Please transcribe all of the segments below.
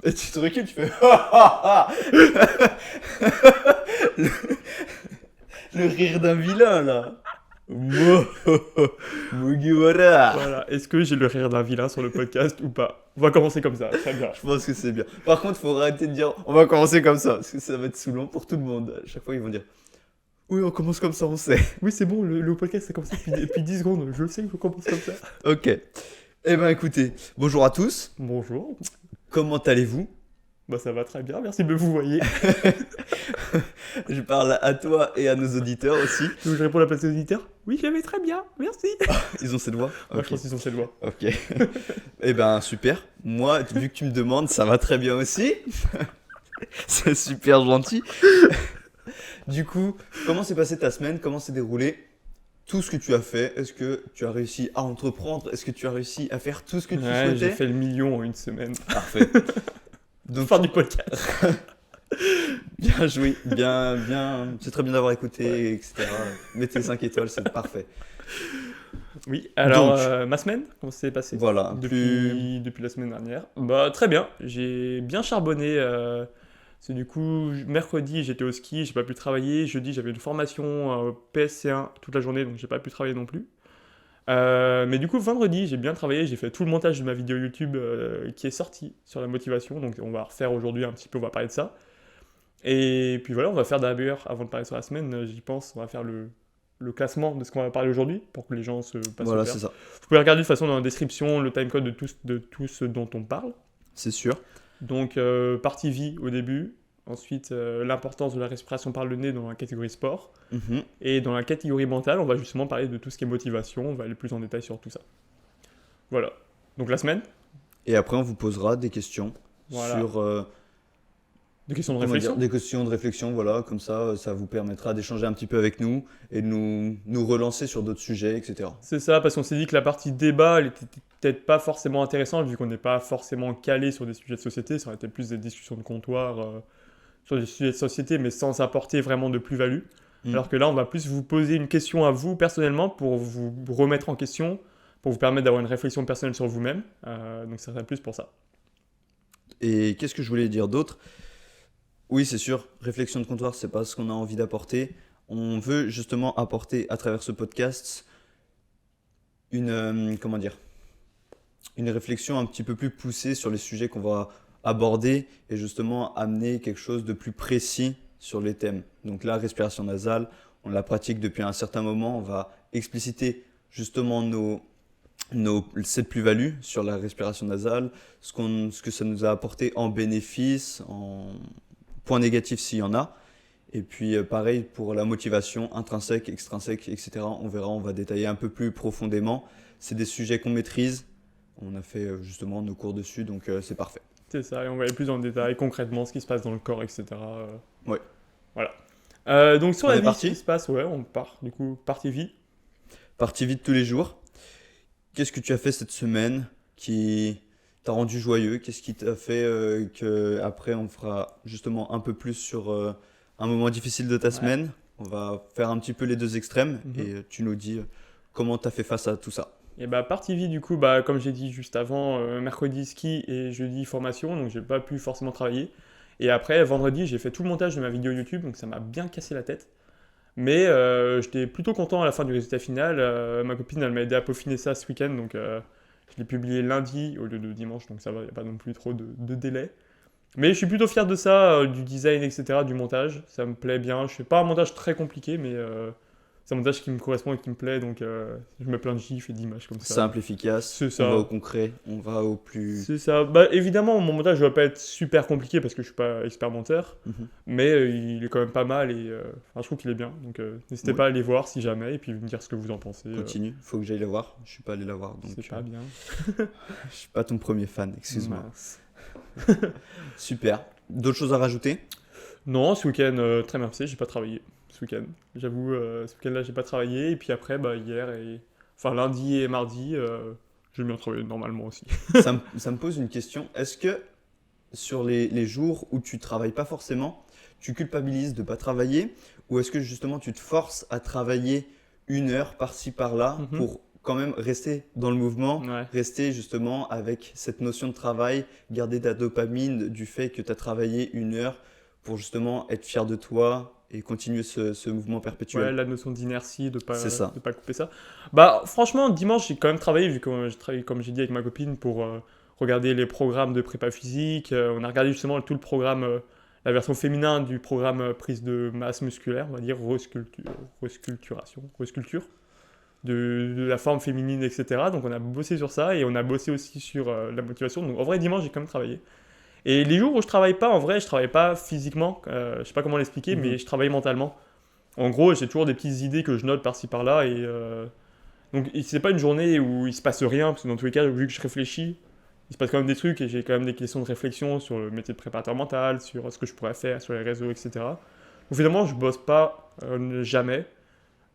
Et tu te recules, tu fais le, le rire d'un vilain là. Mugiwara. Voilà. Est-ce que j'ai le rire d'un vilain sur le podcast ou pas? On va commencer comme ça. Très bien. Je pense que c'est bien. Par contre, faut arrêter de dire on va commencer comme ça, parce que ça va être saoulant pour tout le monde. À chaque fois, ils vont dire oui, on commence comme ça, on sait. Oui, c'est bon, le podcast, c'est comme ça depuis 10 secondes. Je le sais, il faut qu'on commence comme ça. Ok. Eh ben écoutez, bonjour à tous. Bonjour. Comment allez-vous? Bah, ça va très bien. Merci de me vous voyez. Je parle à toi et à nos auditeurs aussi. Donc, je réponds à la place des auditeurs. Oui, je vais très bien. Merci. Ils ont cette voix? Moi, Ok. je pense qu'ils ont cette voix. Ok. Eh ben super. Moi, vu que tu me demandes, ça va très bien aussi. C'est super gentil. Du coup, comment s'est passée ta semaine? Comment s'est déroulé tout ce que tu as fait? Est-ce que tu as réussi à entreprendre? Est-ce que tu as réussi à faire tout ce que tu Ouais, j'ai souhaitais? fait le million en une semaine. Parfait. Donc, Fin du podcast. bien joué, bien. C'est très bien d'avoir écouté, etc. Mettez 5 étoiles, c'est parfait. Oui, alors, Donc, ma semaine, comment ça s'est passé voilà. depuis la semaine dernière? Bah, très bien. J'ai bien charbonné. C'est du coup, mercredi, j'étais au ski, j'ai pas pu travailler. Jeudi, j'avais une formation PSC1 toute la journée, donc j'ai pas pu travailler non plus. Mais du coup, vendredi, j'ai bien travaillé. J'ai fait tout le montage de ma vidéo YouTube qui est sortie sur la motivation. Donc, on va refaire aujourd'hui un petit peu, on va parler de ça. Et puis voilà, on va faire d'ailleurs, avant de parler sur la semaine, j'y pense, on va faire le classement de ce qu'on va parler aujourd'hui pour que les gens se passent au Voilà, père. c'est ça. Vous pouvez regarder de toute façon dans la description le timecode de tout ce dont on parle. C'est sûr. Donc, partie vie au début, ensuite l'importance de la respiration par le nez dans la catégorie sport, Mhm. et dans la catégorie mentale, on va justement parler de tout ce qui est motivation, on va aller plus en détail sur tout ça. Voilà. Donc la semaine, Et après, on vous posera des questions voilà. sur Des questions de comment dire, réflexion. des questions de réflexion, voilà, comme ça vous permettra d'échanger un petit peu avec nous et de nous relancer sur d'autres sujets, etc. C'est ça, parce qu'on s'est dit que la partie débat, elle était peut-être pas forcément intéressante, vu qu'on n'est pas forcément calé sur des sujets de société, ça aurait été plus des discussions de comptoir sur des sujets de société, mais sans apporter vraiment de plus-value. Mm. Alors que là, on va plus vous poser une question à vous personnellement pour vous remettre en question, pour vous permettre d'avoir une réflexion personnelle sur vous-même. Donc ça serait plus pour ça. Et qu'est-ce que je voulais dire d'autre? Oui, c'est sûr, réflexion de comptoir, c'est pas ce qu'on a envie d'apporter. On veut justement apporter à travers ce podcast une, comment dire, une réflexion un petit peu plus poussée sur les sujets qu'on va aborder et justement amener quelque chose de plus précis sur les thèmes. Donc la respiration nasale, on la pratique depuis un certain moment, on va expliciter justement cette plus-value sur la respiration nasale, ce que ça nous a apporté en bénéfice, en points négatifs s'il y en a. Et puis pareil pour la motivation intrinsèque, extrinsèque, etc. On verra, on va détailler un peu plus profondément. C'est des sujets qu'on maîtrise. On a fait justement nos cours dessus, donc c'est parfait. C'est ça, et on va aller plus en détail, concrètement, ce qui se passe dans le corps, etc. Ouais. Voilà. Donc sur On la est vie, ce qui parti. se passe, ouais, on part, du coup, partie vie. Partie vite tous les jours. Qu'est-ce que tu as fait cette semaine qui t'a rendu joyeux? Qu'est-ce qui t'a fait que après on fera justement un peu plus sur un moment difficile de ta Ouais. semaine? On va faire un petit peu les deux extrêmes Mhm. et tu nous dis comment t'as fait face à tout ça. Et bah, partie vie, du coup, bah, comme j'ai dit juste avant, mercredi ski et jeudi formation, donc j'ai pas pu forcément travailler. Et après, vendredi, j'ai fait tout le montage de ma vidéo YouTube, donc ça m'a bien cassé la tête. Mais j'étais plutôt content à la fin du résultat final. Ma copine, elle m'a aidé à peaufiner ça ce week-end, donc je l'ai publié lundi au lieu de dimanche, donc ça va, il n'y a pas non plus trop de délai. Mais je suis plutôt fier de ça, du design, etc., du montage. Ça me plaît bien. Je fais pas un montage très compliqué, mais c'est un montage qui me correspond et qui me plaît, donc je mets plein de gifs et d'images comme ça. Simple, efficace, C'est on va au ça. concret, on va au plus... C'est ça. Bah, évidemment, mon montage ne va pas être super compliqué parce que je suis pas expert monteur, Mhm. mais il est quand même pas mal et enfin, je trouve qu'il est bien. Donc n'hésitez Oui. pas à aller voir si jamais et puis me dire ce que vous en pensez. Continue, faut que j'aille la voir, je suis pas allé la voir, donc C'est pas bien. je suis pas ton premier fan, excuse-moi. Mince. Super. D'autres choses à rajouter? Non, ce week-end, très bien passé, j'ai pas travaillé ce week-end. J'avoue, ce week-end-là, j'ai pas travaillé et puis après, bah, hier et. Enfin, lundi et mardi, j'ai bien travaillé normalement aussi. Ça me pose une question. Est-ce que sur les jours où tu travailles pas forcément, tu culpabilises de pas travailler ou est-ce que justement tu te forces à travailler une heure par-ci par-là Mhm. pour quand même rester dans le mouvement, Ouais. rester justement avec cette notion de travail, garder ta dopamine du fait que tu as travaillé 1 heure pour justement être fier de toi et continuer ce mouvement Ouais, perpétuel. la notion d'inertie, C'est ça. de pas couper ça. Bah, franchement, dimanche, j'ai quand même travaillé, vu que j'ai travaillé, comme j'ai dit, avec ma copine pour regarder les programmes de prépa physique. On a regardé justement tout le programme, la version féminin du programme prise de masse musculaire, on va dire, resculpture de la forme féminine, etc. Donc, on a bossé sur ça et on a bossé aussi sur la motivation. Donc, en vrai, dimanche, j'ai quand même travaillé. Et les jours où je travaille pas, en vrai, je travaille pas physiquement, je sais pas comment l'expliquer, Mhm. mais je travaille mentalement. En gros, j'ai toujours des petites idées que je note par-ci par-là. Donc, c'est pas une journée où il se passe rien, parce que dans tous les cas, vu que je réfléchis, il se passe quand même des trucs et j'ai quand même des questions de réflexion sur le métier de préparateur mental, sur ce que je pourrais faire sur les réseaux, etc. Donc, finalement, je bosse pas jamais.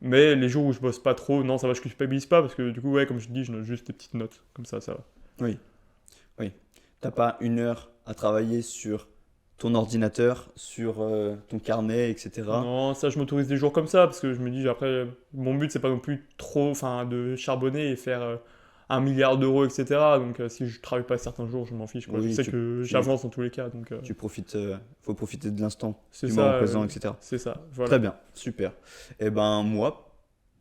Mais les jours où je bosse pas trop, non, ça va, je culpabilise pas, parce que du coup, ouais, comme je dis, je note juste des petites notes. Comme ça va. Oui, oui. T'as pas 1 heure à travailler sur ton ordinateur, sur ton carnet, etc. Non, ça, je m'autorise des jours comme ça, parce que je me dis, après, mon but, c'est pas non plus trop, enfin, de charbonner et faire 1 milliard d'euros, etc. Donc, si je travaille pas certains jours, je m'en fiche, quoi. Je Oui, sais que j'avance dans tous les cas, donc tu profites, faut profiter de l'instant, c'est du ça, moment présent, etc. c'est ça, Très voilà. bien, super. Eh ben moi,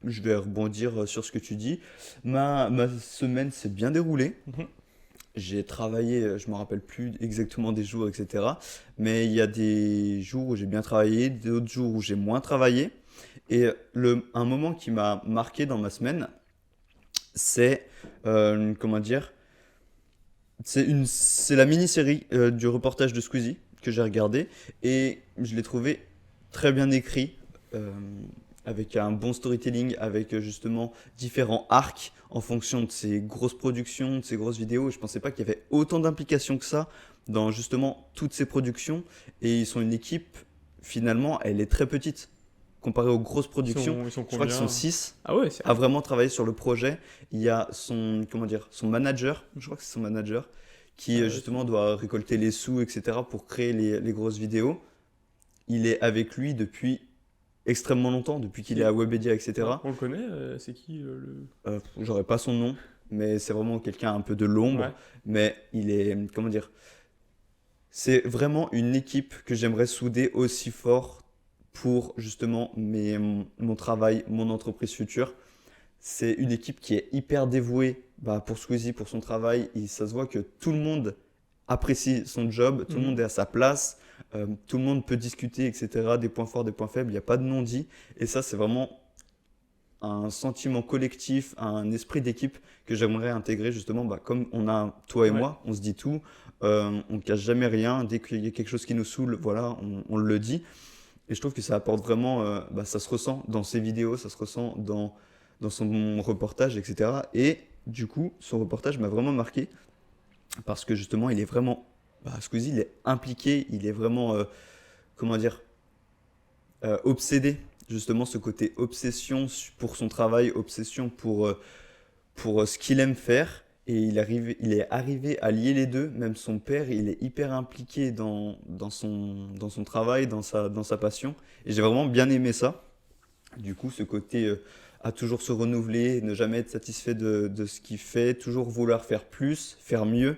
je vais rebondir sur ce que tu dis. Ma semaine s'est bien déroulée. Mhm. J'ai travaillé, je me rappelle plus exactement des jours, etc. Mais il y a des jours où j'ai bien travaillé, d'autres jours où j'ai moins travaillé. Et un moment qui m'a marqué dans ma semaine, c'est, comment dire, c'est la mini-série du reportage de Squeezie que j'ai regardé et je l'ai trouvé très bien écrit, euh, avec un bon storytelling, avec justement différents arcs en fonction de ces grosses productions, de ces grosses vidéos. Je pensais pas qu'il y avait autant d'implications que ça dans justement toutes ces productions et ils sont une équipe, finalement, elle est très petite comparée aux grosses productions. Ils sont Je crois qu'ils sont combien? 6 Ah ouais, c'est à vraiment travailler sur le projet. Il y a son, comment dire, son manager, je crois que c'est son manager, qui justement doit récolter les sous, etc., pour créer les grosses vidéos. Il est avec lui depuis extrêmement longtemps, depuis qu'il est Et- à Webedia, ah, etc. on le connaît, c'est qui le... J'aurais pas son nom, mais c'est vraiment quelqu'un un peu de l'ombre. Ouais, Mais il est, comment dire, c'est vraiment une équipe que j'aimerais souder aussi fort pour justement mon travail, mon entreprise future. C'est une équipe qui est hyper dévouée, bah, pour Squeezie, pour son travail. Et ça se voit que tout le monde apprécie son job, tout le mhm. monde est à sa place, tout le monde peut discuter, etc. Des points forts, des points faibles, il n'y a pas de non-dit. Et ça, c'est vraiment un sentiment collectif, un esprit d'équipe que j'aimerais intégrer justement, bah, comme on a toi et Ouais. moi, on se dit tout, on ne cache jamais rien. Dès qu'il y a quelque chose qui nous saoule, voilà, on le dit. Et je trouve que ça apporte vraiment, bah, ça se ressent dans ses vidéos, ça se ressent dans son reportage, etc. Et du coup, son reportage m'a vraiment marqué parce que justement, il est vraiment, bah, Squeezie, il est impliqué, il est vraiment, comment dire, obsédé. Justement, ce côté obsession pour son travail, obsession pour ce qu'il aime faire. Et il est arrivé à lier les deux. Même son père, il est hyper impliqué dans son travail, dans sa passion. Et j'ai vraiment bien aimé ça. Du coup, ce côté à toujours se renouveler, ne jamais être satisfait de ce qu'il fait, toujours vouloir faire plus, faire mieux,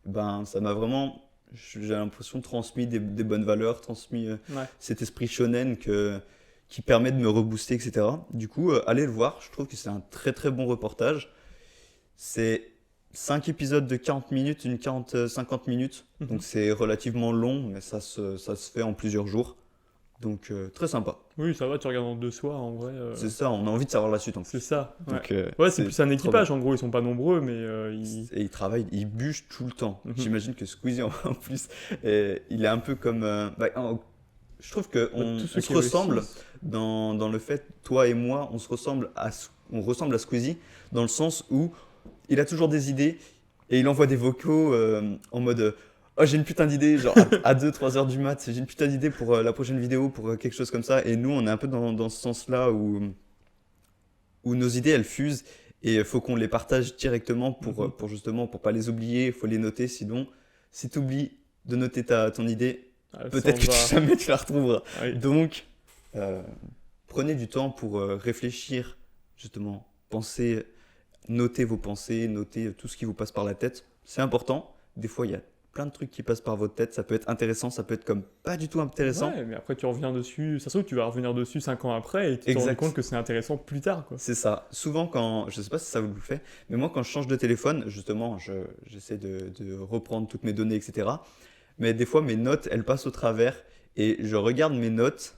ben, ça m'a vraiment, j'ai l'impression, transmis des bonnes valeurs, transmis Ouais. cet esprit shonen qui permet de me rebooster, etc. Du coup, allez le voir, je trouve que c'est un très très bon reportage. C'est 5 épisodes de 40 minutes, 50 minutes. Mhm. Donc c'est relativement long, mais ça se fait en plusieurs jours. Donc très sympa. Oui, ça va, tu regardes en deux soirs, en vrai. C'est ça, on a envie de savoir la suite en C'est plus. ça, ouais. Donc Ouais, c'est c'est plus un trop bien. équipage, en gros, ils sont pas nombreux, mais Et il travaille, il bûche tout le temps. Mhm. J'imagine que Squeezie en plus, il est un peu comme... je trouve Bah, qu'on tous on ceux se qui ressemble réussissent. dans le fait, toi et moi, on ressemble à Squeezie dans le sens où il a toujours des idées et il envoie des vocaux en mode oh, j'ai une putain d'idée, genre à 2-3 heures du mat, j'ai une putain d'idée pour la prochaine vidéo, pour quelque chose comme ça. Et nous, on est un peu dans ce sens-là où nos idées, elles fusent et il faut qu'on les partage directement Mhm. pour justement, pour pas les oublier, il faut les noter. Sinon, si tu oublies de noter ton idée, Ah, ça peut-être en que va. jamais tu la retrouveras. Oui. Donc, euh, prenez du temps pour réfléchir, justement, penser, notez vos pensées, notez tout ce qui vous passe par la tête. C'est important. Des fois, il y a plein de trucs qui passent par votre tête. Ça peut être intéressant, ça peut être comme pas du tout intéressant. Ouais, mais après tu reviens dessus, ça se trouve tu vas revenir dessus 5 ans après et tu te rends Exact. compte que c'est intéressant plus tard, quoi. C'est ça. Souvent, quand, je sais pas si ça vous le fait, mais moi, quand je change de téléphone, justement, j'essaie de reprendre toutes mes données, etc. Mais des fois, mes notes, elles passent au travers et je regarde mes notes.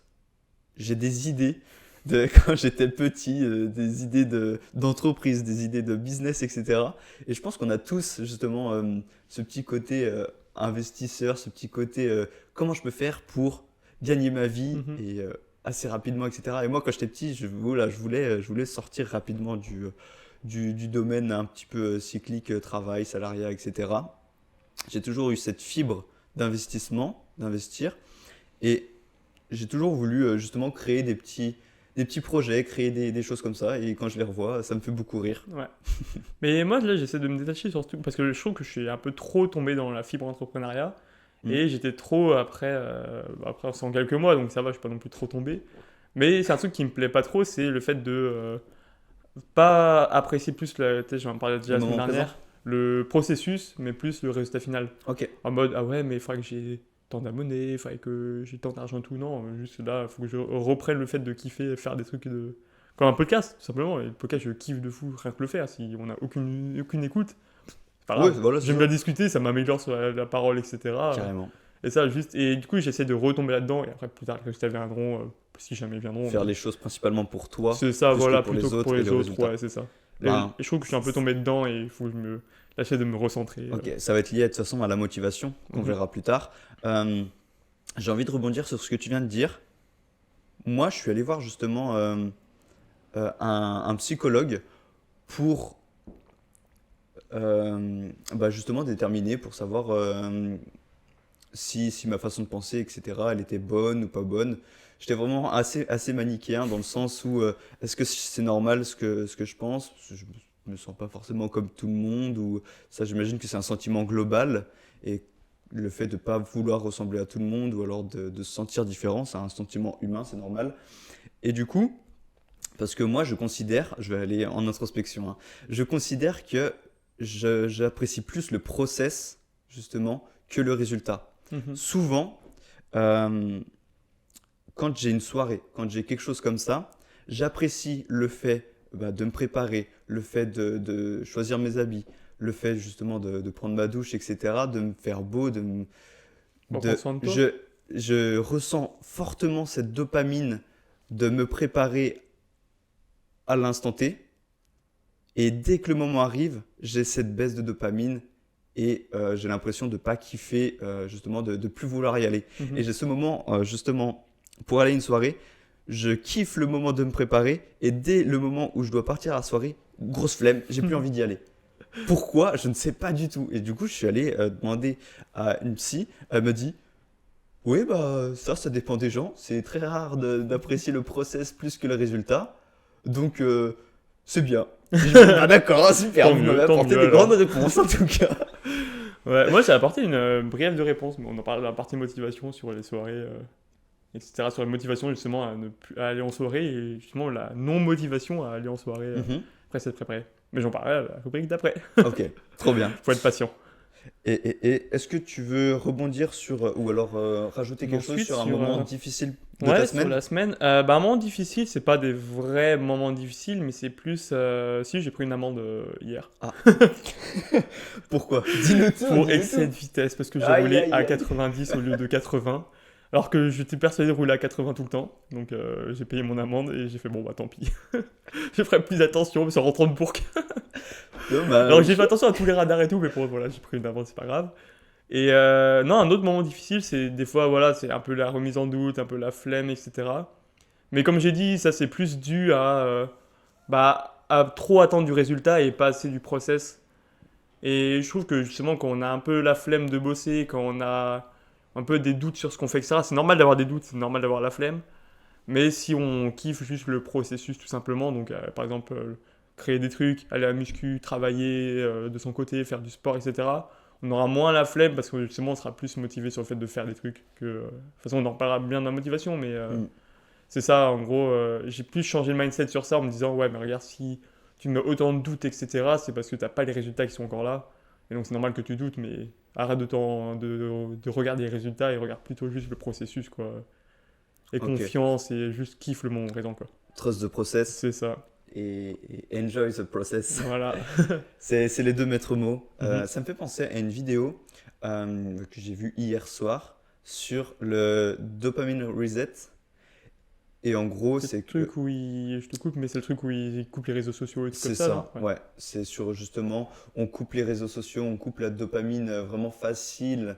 J'ai des idées de quand j'étais petit, des idées d'entreprise, des idées de business, etc. Et je pense qu'on a tous, justement, ce petit côté investisseur, ce petit côté comment je peux faire pour gagner ma vie Mhm. et assez rapidement, etc. Et moi, quand j'étais petit, voilà, je voulais sortir rapidement du domaine un petit peu cyclique, travail, salariat, etc. J'ai toujours eu cette fibre d'investir. Et j'ai toujours voulu justement créer des petits projets, créer des choses comme ça. Et quand je les revois, ça me fait beaucoup rire. Ouais. Mais moi, là, j'essaie de me détacher surtout parce que je trouve que je suis un peu trop tombé dans la fibre entrepreneuriat Mm. et j'étais trop après c'est en quelques mois, donc ça va, je suis pas non plus trop tombé. Mais c'est un truc qui me plaît pas trop, c'est le fait de pas apprécier plus, tu sais, j'en parlais déjà Le la semaine moment présent. dernière, le processus, mais plus le résultat final. Ok. En mode, ah ouais, mais il faudrait que j'ai tant d'abonnés, il faudrait que j'ai tant d'argent, tout. Non, juste là, il faut que je reprenne le fait de kiffer, faire des trucs de. Comme un podcast, tout simplement. Et le podcast, je kiffe de fou, rien que le faire. Si on n'a aucune écoute, c'est pas Ouais, grave. voilà, c'est J'aime ça. bien discuter, ça m'améliore sur la parole, etc. Carrément. Et ça, juste. Et du coup, j'essaie de retomber là-dedans. Et après, plus tard, les résultats viendront, si jamais ils viendront. Faire Mais les choses principalement pour toi, c'est ça, plus que voilà, pour plutôt les que pour autres et les le autres, résultat. ouais, c'est ça. Ben, Et je trouve que je suis un peu tombé dedans et il faut que je me. J'essaie de me recentrer. ok, ça va être lié de toute façon à la motivation, qu'on Mhm. verra plus tard. Euh, j'ai envie de rebondir sur ce que tu viens de dire. Moi, je suis allé voir justement un psychologue pour justement déterminer, pour savoir si ma façon de penser, etc., elle était bonne ou pas bonne. J'étais vraiment assez manichéen dans le sens où est-ce que c'est normal ce que je pense? Parce que je me sens pas forcément comme tout le monde, ou ça, j'imagine que c'est un sentiment global, et le fait de ne pas vouloir ressembler à tout le monde, ou alors de se sentir différent, c'est un sentiment humain, c'est normal. Et du coup, parce que moi, je vais aller en introspection, hein, je considère que j'apprécie plus le process, justement, que le résultat. Mhm. Souvent, euh, quand j'ai une soirée, quand j'ai quelque chose comme ça, j'apprécie le fait de me préparer, le fait de choisir mes habits, le fait justement de prendre ma douche, etc., de me faire beau, Pour prendre de, soin de toi. je ressens fortement cette dopamine de me préparer à l'instant T. Et dès que le moment arrive, j'ai cette baisse de dopamine et j'ai l'impression de ne pas kiffer, justement, de ne plus vouloir y aller. Mhm. Et j'ai ce moment, justement, pour aller à une soirée, je kiffe le moment de me préparer et dès le moment où je dois partir à la soirée, grosse flemme, j'ai plus envie d'y aller. Pourquoi? Je ne sais pas du tout. Et du coup, je suis allé demander à une psy, elle me dit, oui, bah ça dépend des gens. C'est très rare d'apprécier le process plus que le résultat. Donc, c'est bien. J'ai dit, bon, bah, d'accord, super, vous m'avez Tant apporté mieux des alors. grandes réponses en tout cas. Ouais, moi j'ai apporté une brève de réponse, mais on en parle de la partie motivation sur les soirées, etc. Sur la motivation justement à, ne plus, à aller en soirée et justement la non-motivation à aller en soirée Mhm. après s'être préparé. Mais j'en parlerai à la rubrique d'après. Ok, trop bien. Faut être patient. Et est-ce que tu veux rebondir sur, ou alors rajouter quelque chose Ensuite, sur un sur, moment euh, difficile de ta Ouais, sur semaine? la semaine. Un moment difficile, c'est pas des vrais moments difficiles, mais c'est plus. Si, j'ai pris une amende hier. Ah, pourquoi? Dis-nous tout, Pour dis-nous excès tout. de vitesse, parce que j'ai Aïe, roulé aïe, à aïe. 90 au lieu de 80. Alors que j'étais persuadé de rouler à 80 tout le temps. Donc j'ai payé mon amende et j'ai fait bon bah tant pis. Je ferai plus attention, mais ça rentre en bourg. Alors j'ai Dommage. fait attention à tous les radars et tout, mais bon voilà, j'ai pris une amende, c'est pas grave. Et non, un autre moment difficile, c'est des fois, voilà, c'est un peu la remise en doute, un peu la flemme, etc. Mais comme j'ai dit, ça c'est plus dû à trop attendre du résultat et pas assez du process. Et je trouve que justement, quand on a un peu la flemme de bosser, quand on a un peu des doutes sur ce qu'on fait, etc., c'est normal d'avoir des doutes, c'est normal d'avoir la flemme. Mais si on kiffe juste le processus tout simplement, donc par exemple créer des trucs, aller à la muscu, travailler de son côté, faire du sport, etc., on aura moins la flemme parce que justement on sera plus motivé sur le fait de faire des trucs que. De toute façon, on en reparlera bien de la motivation, mais Mm. c'est ça, en gros, j'ai plus changé le mindset sur ça en me disant, ouais, mais regarde, si tu mets autant de doutes, etc., c'est parce que tu n'as pas les résultats qui sont encore là. Et donc c'est normal que tu doutes, mais arrête de regarder les résultats et regarde plutôt juste le processus, quoi. Et Ok. confiance et juste kiffe le moment présent, quoi. Trust the process C'est ça. et enjoy the process. Voilà. C'est les deux maîtres mots. Mhm. Ça me fait penser à une vidéo que j'ai vue hier soir sur le dopamine reset. Et en gros, C'est c'est le que truc où je te coupe, mais c'est le truc où il coupe les réseaux sociaux et tout comme c'est ça, non? ça, ouais. C'est sur justement, on coupe les réseaux sociaux, on coupe la dopamine vraiment facile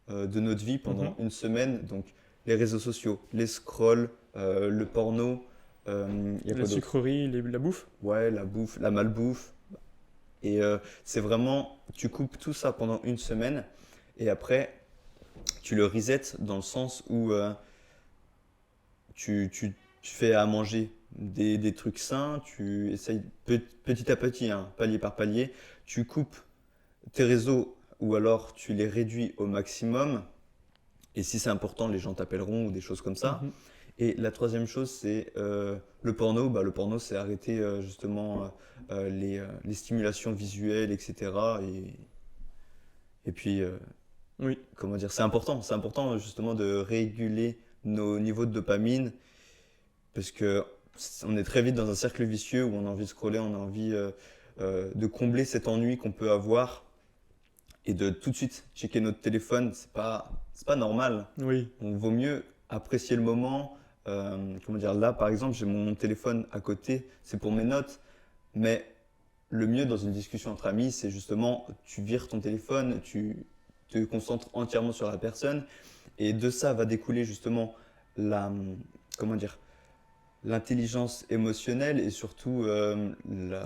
de notre vie Mhm. pendant une semaine. Donc, les réseaux sociaux, les scrolls, le porno, il y a La quoi d'autre? sucrerie, la bouffe. Ouais, la bouffe, la malbouffe. Et c'est vraiment, tu coupes tout ça pendant une semaine et après, tu le resets dans le sens où tu fais à manger des trucs sains, tu essayes petit à petit, hein, palier par palier, tu coupes tes réseaux ou alors tu les réduis au maximum. Et si c'est important, les gens t'appelleront ou des choses comme ça. Mhm. Et la troisième chose, c'est le porno. Bah, le porno, c'est arrêter justement les stimulations visuelles, etc. Et puis, Oui. comment dire, c'est important. C'est important justement de réguler nos niveaux de dopamine parce que on est très vite dans un cercle vicieux où on a envie de scroller, on a envie de combler cet ennui qu'on peut avoir et de tout de suite checker notre téléphone. C'est pas normal. Oui. On vaut mieux apprécier le moment. Comment dire, là, par exemple, j'ai mon téléphone à côté, c'est pour mes notes, mais le mieux dans une discussion entre amis, c'est justement, tu vires ton téléphone, tu te concentres entièrement sur la personne, et de ça va découler justement la, comment dire, l'intelligence émotionnelle et surtout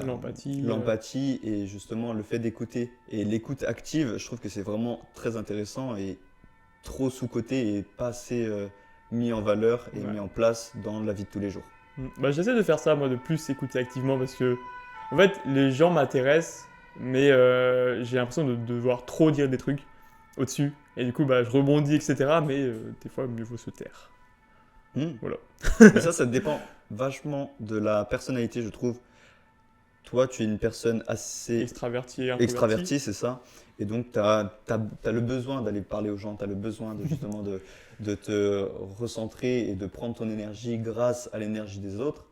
L'empathie. l'empathie et justement le fait d'écouter. Et l'écoute active, je trouve que c'est vraiment très intéressant et trop sous-coté et pas assez mis en valeur et Ouais. mis en place dans la vie de tous les jours. Bah, j'essaie de faire ça, moi, de plus écouter activement parce que, en fait, les gens m'intéressent, mais j'ai l'impression de devoir trop dire des trucs au-dessus. Et du coup, bah, je rebondis, etc. Mais des fois, mieux vaut se taire. Hmm. Voilà. Mais ça dépend vachement de la personnalité, je trouve. Toi, tu es une personne assez Extraverti et introverti. extravertie, c'est ça. Et donc, tu as le besoin d'aller parler aux gens, tu as le besoin de, justement de te recentrer et de prendre ton énergie grâce à l'énergie des autres.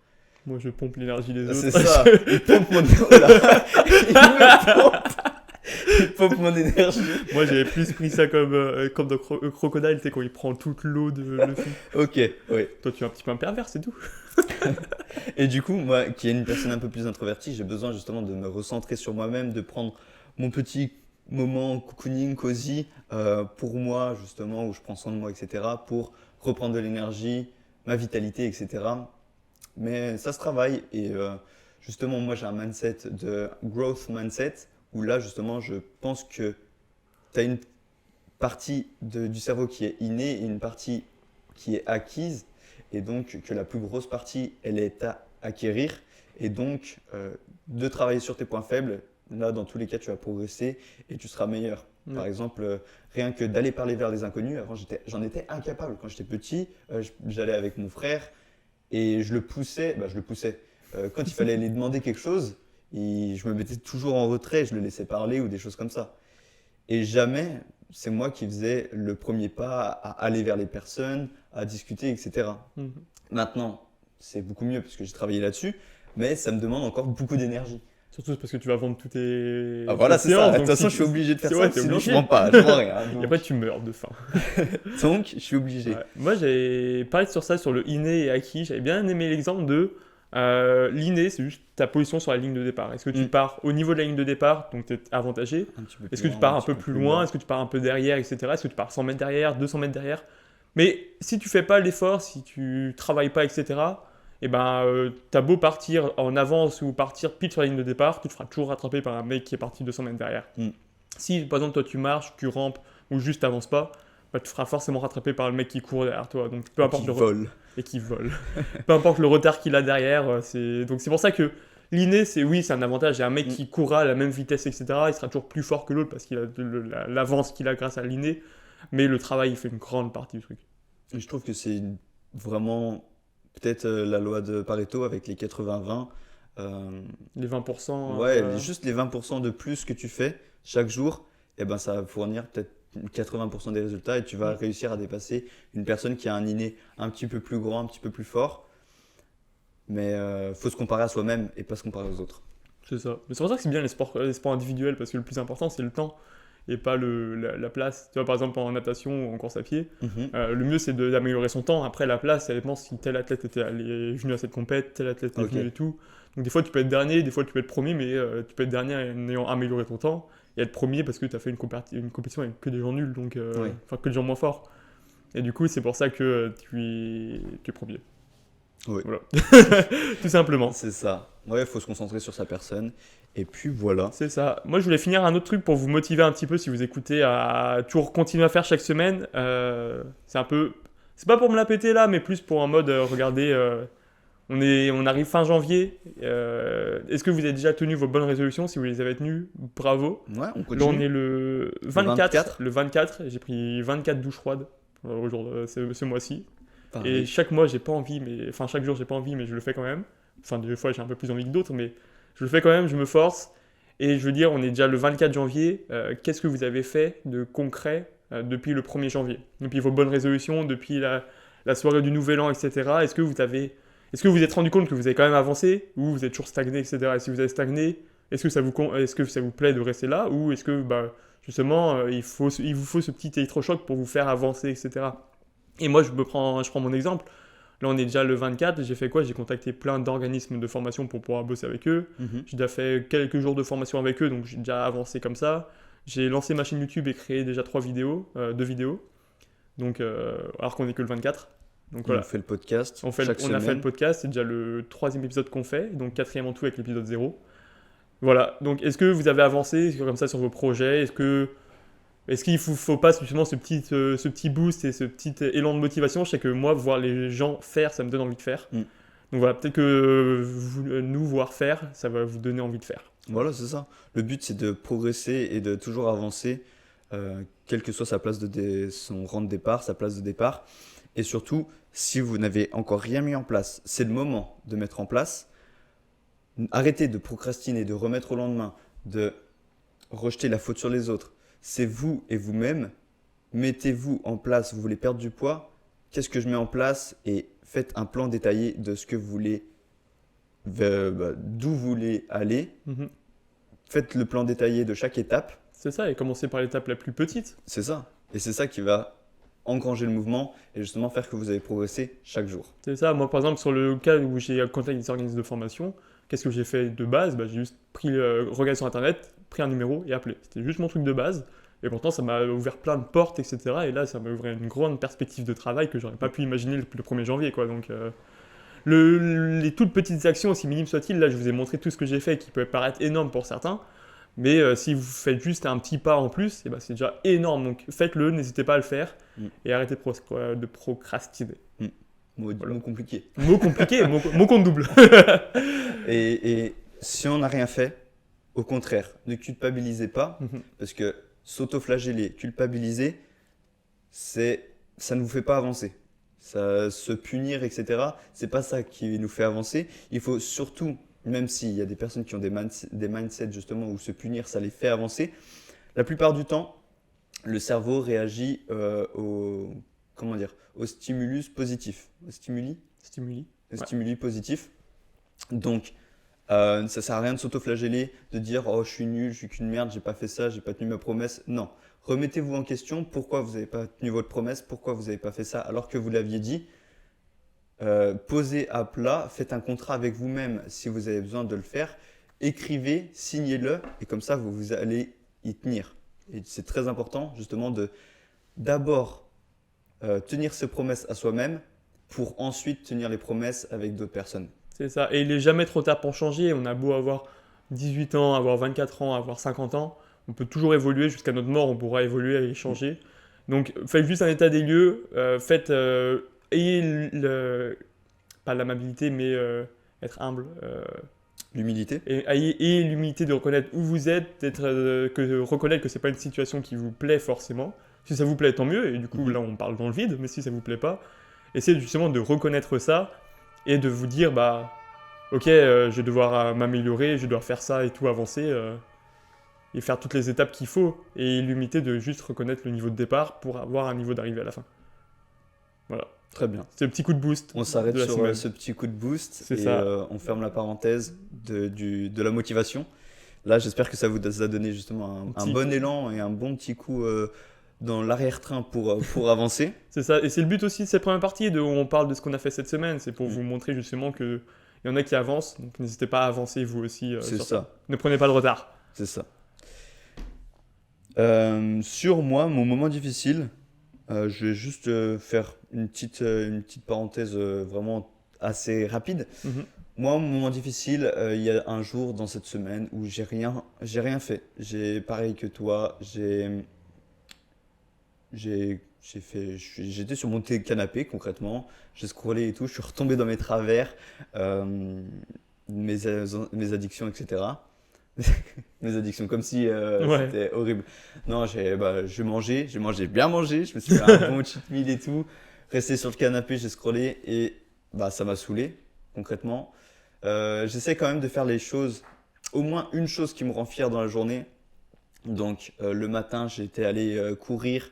Moi, je pompe l'énergie des C'est autres. ça, il pompe mon, voilà. Il pompe mon énergie. Moi, j'avais plus pris ça comme dans Crocodile, tu sais, quand il prend toute l'eau de le film. Ok, oui. Toi, tu es un petit peu un pervers, c'est tout. Et du coup, moi, qui est une personne un peu plus introvertie, j'ai besoin justement de me recentrer sur moi-même, de prendre mon petit moment cocooning, cosy, pour moi, justement, où je prends soin de moi, etc., pour reprendre de l'énergie, ma vitalité, etc. Mais ça se travaille et justement, moi, j'ai un mindset de growth mindset, où là, justement, je pense que tu as une partie du cerveau qui est innée et une partie qui est acquise, et donc que la plus grosse partie, elle est à acquérir, et donc de travailler sur tes points faibles. Là, dans tous les cas, tu vas progresser et tu seras meilleur. Par Ouais. exemple, rien que d'aller parler vers les inconnus, avant j'en étais incapable. Quand j'étais petit, j'allais avec mon frère et je le poussais, bah, je le poussais. Quand il fallait lui demander quelque chose, je me mettais toujours en retrait, je le laissais parler ou des choses comme ça. Et jamais, c'est moi qui faisais le premier pas à aller vers les personnes, à discuter, etc. Mhm. Maintenant, c'est beaucoup mieux parce que j'ai travaillé là-dessus, mais ça me demande encore beaucoup d'énergie. Surtout parce que tu vas vendre toutes Ah, tes voilà, c'est ça. séances. De toute Donc façon, si je suis obligé de faire ouais, ça, t'es sinon je obligé. vends pas, je vends rien. Et après, tu meurs de faim. Donc, je suis obligé. Ouais. Moi, j'avais parlé sur ça, sur le inné et acquis. J'avais bien aimé l'exemple de l'inné, c'est juste ta position sur la ligne de départ. Est-ce que tu Mm. pars au niveau de la ligne de départ, donc tu es avantagé? Un petit peu Est-ce plus que tu loin, pars un petit peu peu plus plus loin? bas. Est-ce que tu pars un peu derrière, etc. Est-ce que tu pars 100 mètres derrière, 200 mètres derrière? Mais si tu fais pas l'effort, si tu travailles pas, etc., et ben, t'as beau partir en avance ou partir pile sur la ligne de départ, tu te feras toujours rattraper par un mec qui est parti 200 mètres derrière. Mm. Si par exemple toi tu marches, tu rampes ou juste t'avances pas, bah, tu te feras forcément rattraper par le mec qui court derrière toi. Donc peu importe Qui le vole. et qui vole. Peu importe le retard qu'il a derrière, donc c'est pour ça que l'inné, c'est oui, c'est un avantage. Il y a un mec Mm. qui courra à la même vitesse, etc. Il sera toujours plus fort que l'autre parce qu'il a l'avance qu'il a grâce à l'inné. Mais le travail, il fait une grande partie du truc. Et je trouve que c'est vraiment peut-être la loi de Pareto avec les 80-20. Les 20%. Ouais, juste les 20% de plus que tu fais chaque jour, et ben ça va fournir peut-être 80% des résultats et tu vas réussir à dépasser une personne qui a un inné un petit peu plus grand, un petit peu plus fort. Mais faut se comparer à soi-même et pas se comparer aux autres. C'est ça. Mais c'est pour ça que c'est bien les sports individuels, parce que le plus important, c'est le temps et pas la place. Tu vois, par exemple, en natation ou en course à pied, Mhm. le mieux, c'est d'améliorer son temps. Après, la place, ça dépend si tel athlète est venu à cette compète, tel athlète est Ok. venu et tout. Donc, des fois, tu peux être dernier, des fois, tu peux être premier, mais tu peux être dernier en ayant amélioré ton temps et être premier parce que tu as fait une compétition avec que des gens nuls, donc, Oui. enfin, que des gens moins forts. Et du coup, c'est pour ça que tu es premier. Oui. Voilà. Tout simplement. C'est ça. Ouais, faut se concentrer sur sa personne. Et puis voilà. C'est ça. Moi, je voulais finir un autre truc pour vous motiver un petit peu si vous écoutez à toujours continuer à faire chaque semaine. C'est un peu. C'est pas pour me la péter là, mais plus pour un mode regardez, on arrive fin janvier. Est-ce que vous avez déjà tenu vos bonnes résolutions? Si vous les avez tenues, bravo. Ouais, on Là, on est continue. le 24. 24. Le 24, j'ai pris 24 douches froides ce mois-ci. Et Pareil. chaque mois, j'ai pas envie, mais enfin chaque jour, j'ai pas envie, mais je le fais quand même. Enfin, des fois, j'ai un peu plus envie que d'autres, mais je le fais quand même, je me force. Et je veux dire, on est déjà le 24 janvier. Qu'est-ce que vous avez fait de concret depuis le 1er janvier? Depuis vos bonnes résolutions, depuis la soirée du Nouvel An, etc. Est-ce que vous vous êtes rendu compte que vous avez quand même avancé ou vous êtes toujours stagné, etc. Et si vous avez stagné, est-ce que ça vous plaît de rester là ou est-ce que bah, justement il vous faut ce petit électrochoc pour vous faire avancer, etc. Et moi, je prends mon exemple. Là, on est déjà le 24. J'ai fait quoi? J'ai contacté plein d'organismes de formation pour pouvoir bosser avec eux. Mhm. J'ai déjà fait quelques jours de formation avec eux, donc j'ai déjà avancé comme ça. J'ai lancé ma chaîne YouTube et créé déjà 2 vidéos. Donc, alors qu'on est que le 24. Donc On voilà, fait le podcast on chaque a fait le semaine. podcast. C'est déjà le 3e épisode qu'on fait, donc 4e en tout avec l'épisode 0. Voilà, donc est-ce que vous avez avancé comme ça sur vos projets? Est-ce qu'il faut pas justement ce petit boost et ce petit élan de motivation? Je sais que moi, voir les gens faire, ça me donne envie de faire. Mm. Donc voilà, peut-être que nous voir faire, ça va vous donner envie de faire. Voilà, c'est ça. Le but, c'est de progresser et de toujours avancer, quelle que soit sa place son rang de départ, sa place de départ. Et surtout, si vous n'avez encore rien mis en place, c'est le moment de mettre en place. Arrêtez de procrastiner, de remettre au lendemain, de rejeter la faute sur les autres. C'est vous et vous-même. Mettez-vous en place. Vous voulez perdre du poids? Qu'est-ce que je mets en place? Et faites un plan détaillé de ce que vous voulez, d'où vous voulez aller. Mhm. Faites le plan détaillé de chaque étape. C'est ça, et commencer par l'étape la plus petite. C'est ça. Et c'est ça qui va engranger le mouvement et justement faire que vous allez progresser chaque jour. C'est ça, moi par exemple, sur le cas où j'ai contacté des organismes de formation, qu'est-ce que j'ai fait de base? Bah, j'ai juste regardé sur internet, pris un numéro et appelé. C'était juste mon truc de base. Et pourtant, ça m'a ouvert plein de portes, etc. Et là, ça m'a ouvert une grande perspective de travail que j'aurais pas pu imaginer le 1er janvier, quoi. Donc, les toutes petites actions, aussi minimes soient-ils, là, je vous ai montré tout ce que j'ai fait qui peut paraître énorme pour certains. Mais si vous faites juste un petit pas en plus, eh ben, c'est déjà énorme. Donc, faites-le, n'hésitez pas à le faire. Mm. Et arrêtez de procrastiner. Mot compliqué. Mot compliqué, mot compte double. Et si on n'a rien fait, au contraire, ne culpabilisez pas, Mhm. parce que s'auto-flageller, culpabiliser, ça ne vous fait pas avancer. Ça, se punir, etc., c'est pas ça qui nous fait avancer. Il faut surtout, même s'il y a des personnes qui ont des mindsets justement où se punir, ça les fait avancer, la plupart du temps, le cerveau réagit au stimulus positif, au Stimuli. stimuli positif. Donc, ça sert à rien de s'auto-flageller, de dire oh je suis nul, je suis qu'une merde, j'ai pas fait ça, j'ai pas tenu ma promesse. Non, remettez-vous en question. Pourquoi vous n'avez pas tenu votre promesse? Pourquoi vous n'avez pas fait ça alors que vous l'aviez dit? Posez à plat, faites un contrat avec vous-même si vous avez besoin de le faire. Écrivez, signez-le et comme ça vous allez y tenir. Et c'est très important justement de d'abord tenir ses promesses à soi-même pour ensuite tenir les promesses avec d'autres personnes. C'est ça. Et il n'est jamais trop tard pour changer. On a beau avoir 18 ans, avoir 24 ans, avoir 50 ans. On peut toujours évoluer. Jusqu'à notre mort, on pourra évoluer et changer. Donc, faites juste un état des lieux. Ayez pas l'amabilité, mais être humble. L'humilité. Et ayez l'humilité de reconnaître où vous êtes, de reconnaître que ce n'est pas une situation qui vous plaît forcément. Si ça vous plaît, tant mieux. Et du coup, là, on parle dans le vide. Mais si ça ne vous plaît pas, essayez justement de reconnaître ça et de vous dire, bah, ok, je vais devoir m'améliorer, je dois faire ça et tout, avancer, et faire toutes les étapes qu'il faut, et limiter de juste reconnaître le niveau de départ pour avoir un niveau d'arrivée à la fin. Voilà. Très bien. C'est le petit coup de boost On s'arrête de la sur semaine. ce petit coup de boost C'est et ça. on ferme la parenthèse de la motivation. Là, j'espère que ça vous a donné justement un Petit bon coup. élan et un bon petit coup dans l'arrière-train pour avancer. C'est ça, et c'est le but aussi de cette première partie, où on parle de ce qu'on a fait cette semaine, c'est pour Mm. vous montrer justement qu'il y en a qui avancent, donc n'hésitez pas à avancer vous aussi C'est sur ça, Ne prenez pas de retard. c'est ça. Sur moi, mon moment difficile, je vais juste faire une petite parenthèse vraiment assez rapide. Mhm. Moi, mon moment difficile, il y a un jour dans cette semaine où j'ai rien fait. Pareil que toi, j'étais sur mon canapé concrètement, j'ai scrollé et tout, je suis retombé dans mes travers, euh, mes addictions, etc. Mes addictions, comme si Ouais. c'était horrible. Non, j'ai mangé, bien mangé, je me suis fait un bon cheat meal et tout, resté sur le canapé, j'ai scrollé et bah, ça m'a saoulé concrètement. J'essaie quand même de faire les choses, au moins une chose qui me rend fier dans la journée. Donc le matin, j'étais allé courir.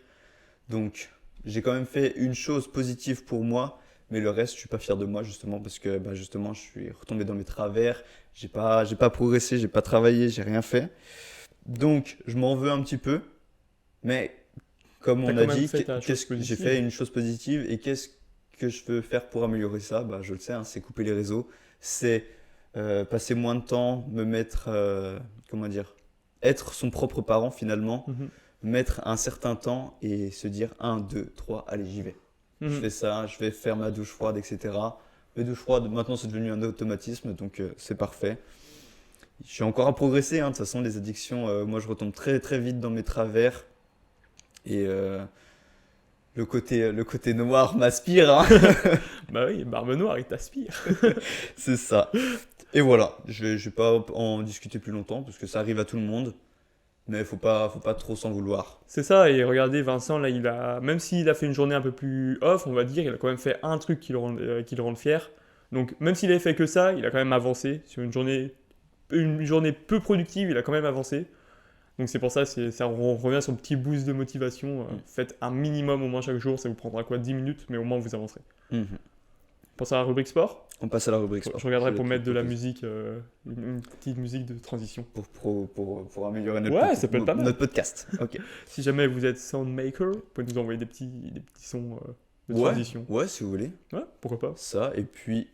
Donc j'ai quand même fait une chose positive pour moi, mais le reste, je suis pas fier de moi justement parce que bah, justement, je suis retombé dans mes travers. J'ai pas progressé, j'ai pas travaillé, j'ai rien fait. Donc je m'en veux un petit peu, mais comme T'as on quand a même dit, fait ta chose j'ai positive. fait une chose positive et qu'est-ce que je veux faire pour améliorer ça? Bah, je le sais, hein, c'est couper les réseaux, c'est passer moins de temps, me mettre, comment dire, être son propre parent finalement, Mhm. mettre un certain temps et se dire un, 2, 3, allez, j'y vais. Je Mhm. fais ça, je vais faire ma douche froide, etc. Les douches froides, maintenant c'est devenu un automatisme, donc c'est parfait. Je suis encore à progresser, hein, de toute façon, les addictions, moi je retombe très très vite dans mes travers et le côté noir m'aspire, hein. Bah oui, Barbe Noire, il t'aspire. C'est ça. Et voilà, je vais pas en discuter plus longtemps parce que ça arrive à tout le monde, mais faut pas trop s'en vouloir. C'est ça, et regardez, Vincent, là, même s'il a fait une journée un peu plus off, on va dire, il a quand même fait un truc qui le rende fier. Donc, même s'il avait fait que ça, il a quand même avancé. Sur une journée peu productive, il a quand même avancé. Donc, c'est pour ça, on revient sur le petit boost de motivation. Faites un minimum au moins chaque jour, ça vous prendra quoi, 10 minutes, mais au moins vous avancerez. Mhm. Pense à la rubrique sport. On passe à la rubrique sport. Je regarderai Je pour mettre de la propose. musique, une petite musique de transition. Pour améliorer Ouais, ça peut être pas mal. notre podcast. Ok. Si jamais vous êtes soundmaker, vous pouvez nous envoyer des petits sons de Ouais, transition. ouais, si vous voulez. Ouais, pourquoi pas. Ça, et puis.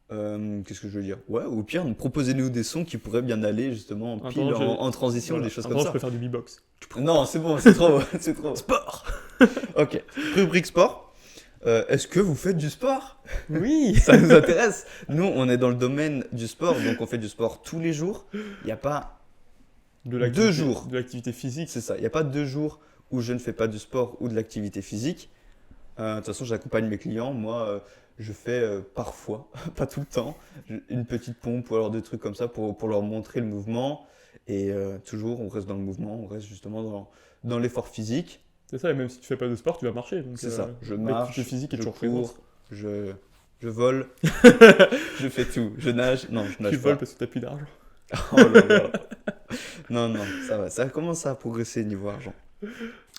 Qu'est-ce que je veux dire? Ouais, ou au pire, proposez-nous des sons qui pourraient bien aller justement pile Attends, en transition, voilà. des choses Attends, comme je ça. peux faire du beatbox. Non, c'est bon, c'est trop. C'est trop. Sport. Ok. Rubrique sport. Est-ce que vous faites du sport? Oui. Ça nous intéresse. Nous, on est dans le domaine du sport, donc on fait du sport tous les jours. Il n'y a pas Deux jours. De l'activité physique. C'est ça. Il n'y a pas 2 jours où je ne fais pas du sport ou de l'activité physique. De toute façon, j'accompagne mes clients. Moi, je fais parfois, pas tout le temps, une petite pompe ou alors des trucs comme ça pour leur montrer le mouvement. Et toujours, on reste dans le mouvement, on reste justement dans l'effort physique. C'est ça, et même si tu fais pas de sport, tu vas marcher. Donc, C'est ça. Je l'activité marche, physique est je toujours cours, présente. je vole, je fais tout. Je nage. Non, je nage Tu pas. voles parce que t'as plus d'argent. Oh là là. Non, non, ça va. Ça commence à progresser niveau argent.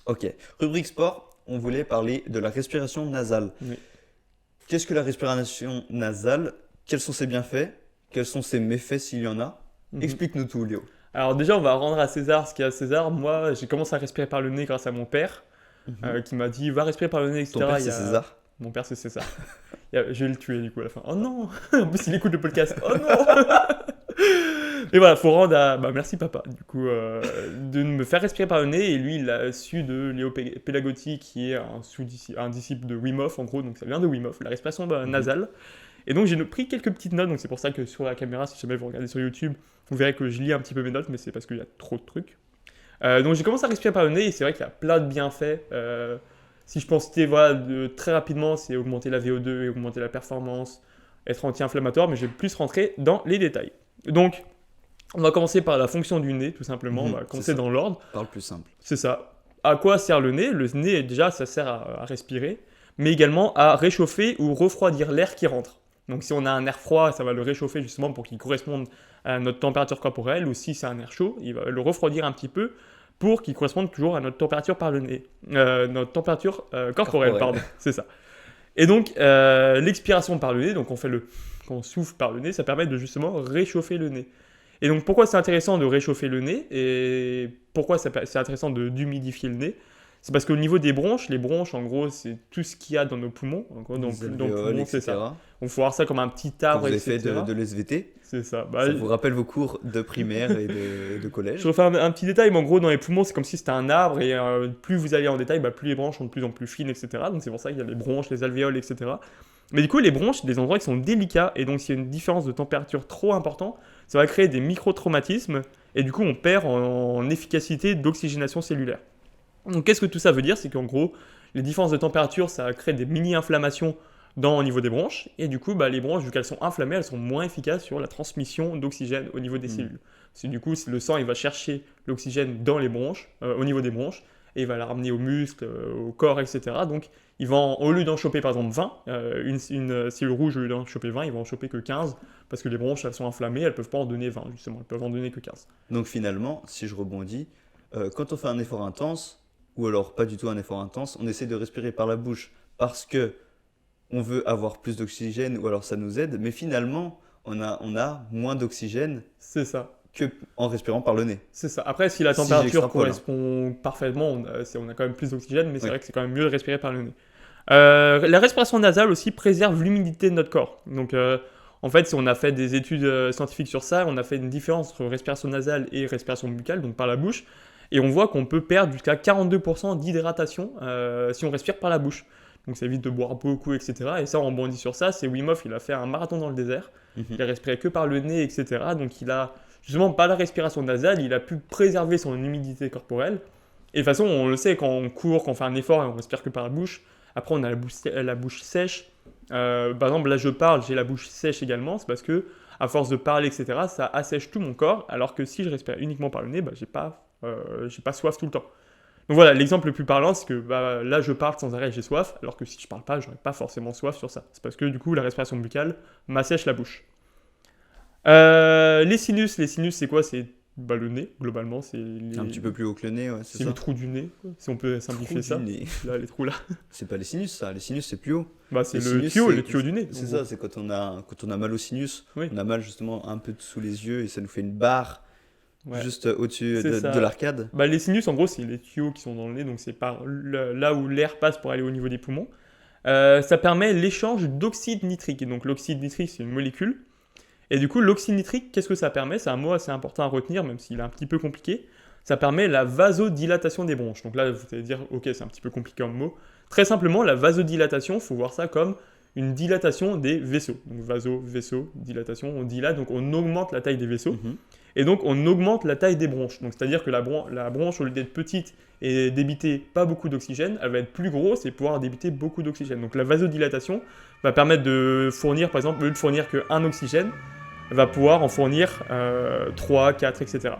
Ok. Rubrique sport, on voulait parler de la respiration nasale. Oui. Qu'est-ce que la respiration nasale? Quels sont ses bienfaits? Quels sont ses méfaits s'il y en a? Mhm. Explique-nous tout, Léo. Alors déjà, on va rendre à César ce qu'il y a à César. Moi, j'ai commencé à respirer par le nez grâce à mon père, qui m'a dit va respirer par le nez, etc. Ton père, Il y c'est a- César. Mon père, c'est César. Je vais le tuer du coup à la fin. Oh non. En plus, il écoute le podcast. Oh non. Et voilà, faut rendre à. Bah, merci papa, du coup, de me faire respirer par le nez. Et lui, il l'a su de Léo Pélagotti, qui est un disciple de Wim Hof, en gros. Donc ça vient de Wim Hof, la respiration nasale. Et donc j'ai pris quelques petites notes. Donc c'est pour ça que sur la caméra, si jamais vous regardez sur YouTube, vous verrez que je lis un petit peu mes notes, mais c'est parce qu'il y a trop de trucs. Donc j'ai commencé à respirer par le nez et c'est vrai qu'il y a plein de bienfaits. Si je pense citer voilà, très rapidement, c'est augmenter la VO2 et augmenter la performance, être anti-inflammatoire, mais je vais plus rentrer dans les détails. Donc, on va commencer par la fonction du nez, tout simplement. On va C'est commencer ça. dans l'ordre. Parle plus simple. C'est ça. À quoi sert le nez? Le nez, déjà, ça sert à respirer, mais également à réchauffer ou refroidir l'air qui rentre. Donc si on a un air froid, ça va le réchauffer justement pour qu'il corresponde à notre température corporelle, ou si c'est un air chaud, il va le refroidir un petit peu pour qu'il corresponde toujours à notre température par le nez. Notre température corporelle, pardon, c'est ça. Et donc l'expiration par le nez, donc quand on souffle par le nez, ça permet de justement réchauffer le nez. Et donc pourquoi c'est intéressant de réchauffer le nez et pourquoi c'est intéressant d'humidifier le nez? C'est parce qu'au niveau des bronches, les bronches en gros c'est tout ce qu'il y a dans nos poumons. En gros, dans Les le alvéoles, poumon c'est ça. etc. On faut voir ça comme un petit Quand arbre, vous avez fait etc. de l'SVT, C'est ça. Bah, ça vous rappelle vos cours de primaire et de collège. je refais un petit détail, mais en gros dans les poumons c'est comme si c'était un arbre et plus vous allez en détail, bah, plus les branches sont de plus en plus fines, etc. Donc c'est pour ça qu'il y a les bronches, les alvéoles, etc. Mais du coup les bronches, c'est des endroits qui sont délicats et donc s'il y a une différence de température trop importante, ça va créer des micro-traumatismes et du coup on perd en efficacité d'oxygénation cellulaire. Donc qu'est-ce que tout ça veut dire? C'est qu'en gros, les différences de température, ça crée des mini-inflammations au niveau des bronches, et du coup, bah, les bronches, vu qu'elles sont inflammées, elles sont moins efficaces sur la transmission d'oxygène au niveau des cellules. C'est du coup, le sang, il va chercher l'oxygène dans les bronches, au niveau des bronches, et il va la ramener aux muscles, au corps, etc. Donc, au lieu d'en choper par exemple 20, une cellule rouge, au lieu d'en choper 20, ils vont en choper que 15, parce que les bronches, elles sont inflammées, elles ne peuvent pas en donner 20, justement, elles peuvent en donner que 15. Donc finalement, si je rebondis, quand on fait un effort intense, ou alors pas du tout un effort intense, on essaie de respirer par la bouche parce que on veut avoir plus d'oxygène ou alors ça nous aide, mais finalement, on a moins d'oxygène C'est ça. qu'en respirant par le nez. C'est ça. Après, si la Si température j'extrapole, correspond parfaitement, on a quand même plus d'oxygène, mais c'est Oui. vrai que c'est quand même mieux de respirer par le nez. La respiration nasale aussi préserve l'humidité de notre corps. Donc, en fait, si on a fait des études scientifiques sur ça, on a fait une différence entre respiration nasale et respiration buccale, donc par la bouche, et on voit qu'on peut perdre jusqu'à 42% d'hydratation si on respire par la bouche. Donc ça évite de boire beaucoup, etc. Et ça, on rebondit sur ça, c'est Wim Hof, il a fait un marathon dans le désert, il a respiré que par le nez, etc. Donc il a, justement, par la respiration nasale, il a pu préserver son humidité corporelle. Et de toute façon, on le sait, quand on court, quand on fait un effort et on respire que par la bouche, après on a la bouche sèche. Par exemple, là je parle, j'ai la bouche sèche également, c'est parce que à force de parler, etc., ça assèche tout mon corps, alors que si je respire uniquement par le nez, bah, j'ai pas soif tout le temps. Donc voilà, l'exemple le plus parlant, c'est que là je parle sans arrêt et j'ai soif, alors que si je parle pas, j'aurais pas forcément soif sur ça. C'est parce que du coup la respiration buccale m'assèche la bouche. Les sinus c'est quoi? C'est le nez, globalement, c'est Un petit peu plus haut que le nez, ouais, c'est c'est ça. le trou du nez, quoi, si on peut simplifier Trou ça. du nez. Là, les trous là. C'est pas les sinus, ça. Les sinus, c'est plus haut. Bah, c'est Les le sinus, tuyau, c'est- le tuyau du nez. C'est en ça, gros. c'est quand on a mal au sinus. Oui. On a mal justement un peu sous les yeux et ça nous fait une barre Ouais. juste au-dessus C'est ça. de l'arcade. Bah, les sinus, en gros, c'est les tuyaux qui sont dans le nez, donc c'est là où l'air passe pour aller au niveau des poumons. Ça permet l'échange d'oxyde nitrique. Et donc l'oxyde nitrique, c'est une molécule. Et du coup, l'oxyde nitrique, qu'est-ce que ça permet? C'est un mot assez important à retenir, même s'il est un petit peu compliqué. Ça permet la vasodilatation des bronches. Donc là, vous allez dire, ok, c'est un petit peu compliqué en mots. Très simplement, la vasodilatation, il faut voir ça comme une dilatation des vaisseaux. Donc vaisseau, dilatation, on dilate, donc on augmente la taille des vaisseaux. Mhm. Et donc on augmente la taille des bronches. Donc c'est-à-dire que la bronche, au lieu d'être petite et débiter pas beaucoup d'oxygène, elle va être plus grosse et pouvoir débiter beaucoup d'oxygène. Donc la vasodilatation va permettre de fournir, par exemple, au lieu de fournir qu'un oxygène, elle va pouvoir en fournir 3, 4, etc.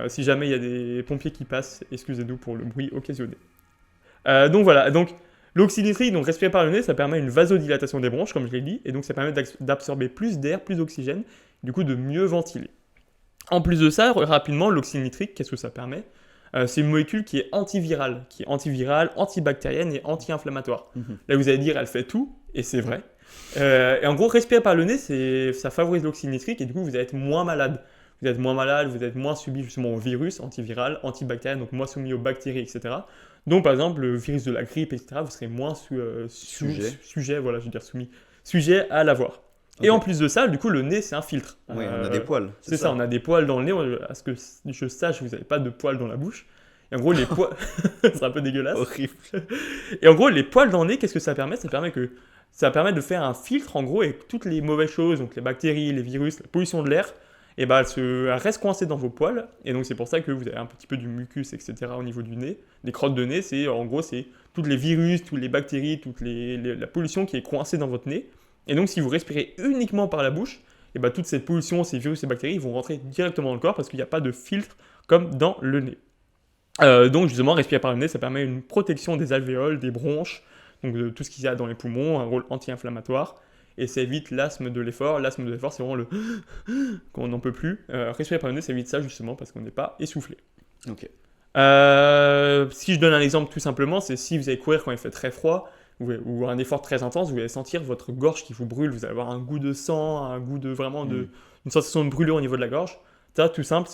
Si jamais il y a des pompiers qui passent, excusez-nous pour le bruit occasionné. Donc voilà, donc l'oxyde nitrique, donc respirer par le nez, ça permet une vasodilatation des bronches, comme je l'ai dit, et donc ça permet d'absorber plus d'air, plus d'oxygène, du coup de mieux ventiler. En plus de ça, rapidement, l'oxyde nitrique, qu'est-ce que ça permet? C'est une molécule qui est antivirale, antibactérienne et anti-inflammatoire. Mhm. Là, vous allez dire, elle fait tout, et c'est vrai. Et en gros, respirer par le nez, ça favorise l'oxyde nitrique, et du coup, vous allez être moins malade. Vous êtes moins malade, vous êtes moins subi justement au virus, antiviral, antibactérien, donc moins soumis aux bactéries, etc. Donc, par exemple, le virus de la grippe, etc., vous serez moins sujet à l'avoir. Et Ok. en plus de ça, du coup, le nez, c'est un filtre. Oui, on a des poils. C'est ça, on a des poils dans le nez. À ce que je sache, vous n'avez pas de poils dans la bouche. Et en gros, les poils. C'est un peu dégueulasse. Horrible. Et en gros, les poils dans le nez, qu'est-ce que ça permet? Ça permet de faire un filtre, en gros, et toutes les mauvaises choses, donc les bactéries, les virus, la pollution de l'air, et bah, elle reste coincée dans vos poils. Et donc, c'est pour ça que vous avez un petit peu du mucus, etc. au niveau du nez. Les crottes de nez, en gros, c'est toutes les virus, toutes les bactéries, la pollution qui est coincée dans votre nez. Et donc, si vous respirez uniquement par la bouche, et bah, toute cette pollution, ces virus et bactéries vont rentrer directement dans le corps parce qu'il n'y a pas de filtre comme dans le nez. Donc, justement, respirer par le nez, ça permet une protection des alvéoles, des bronches, donc de tout ce qu'il y a dans les poumons, un rôle anti-inflammatoire. et ça évite l'asthme de l'effort. L'asthme de l'effort, c'est vraiment le quand on n'en peut plus. Respirer par le nez, ça évite ça justement parce qu'on n'est pas essoufflé. Ok. Si je donne un exemple tout simplement, c'est si vous allez courir quand il fait très froid ou un effort très intense, vous allez sentir votre gorge qui vous brûle, vous allez avoir un goût de sang, un goût de vraiment une sensation de brûlure au niveau de la gorge. Ça, tout simple,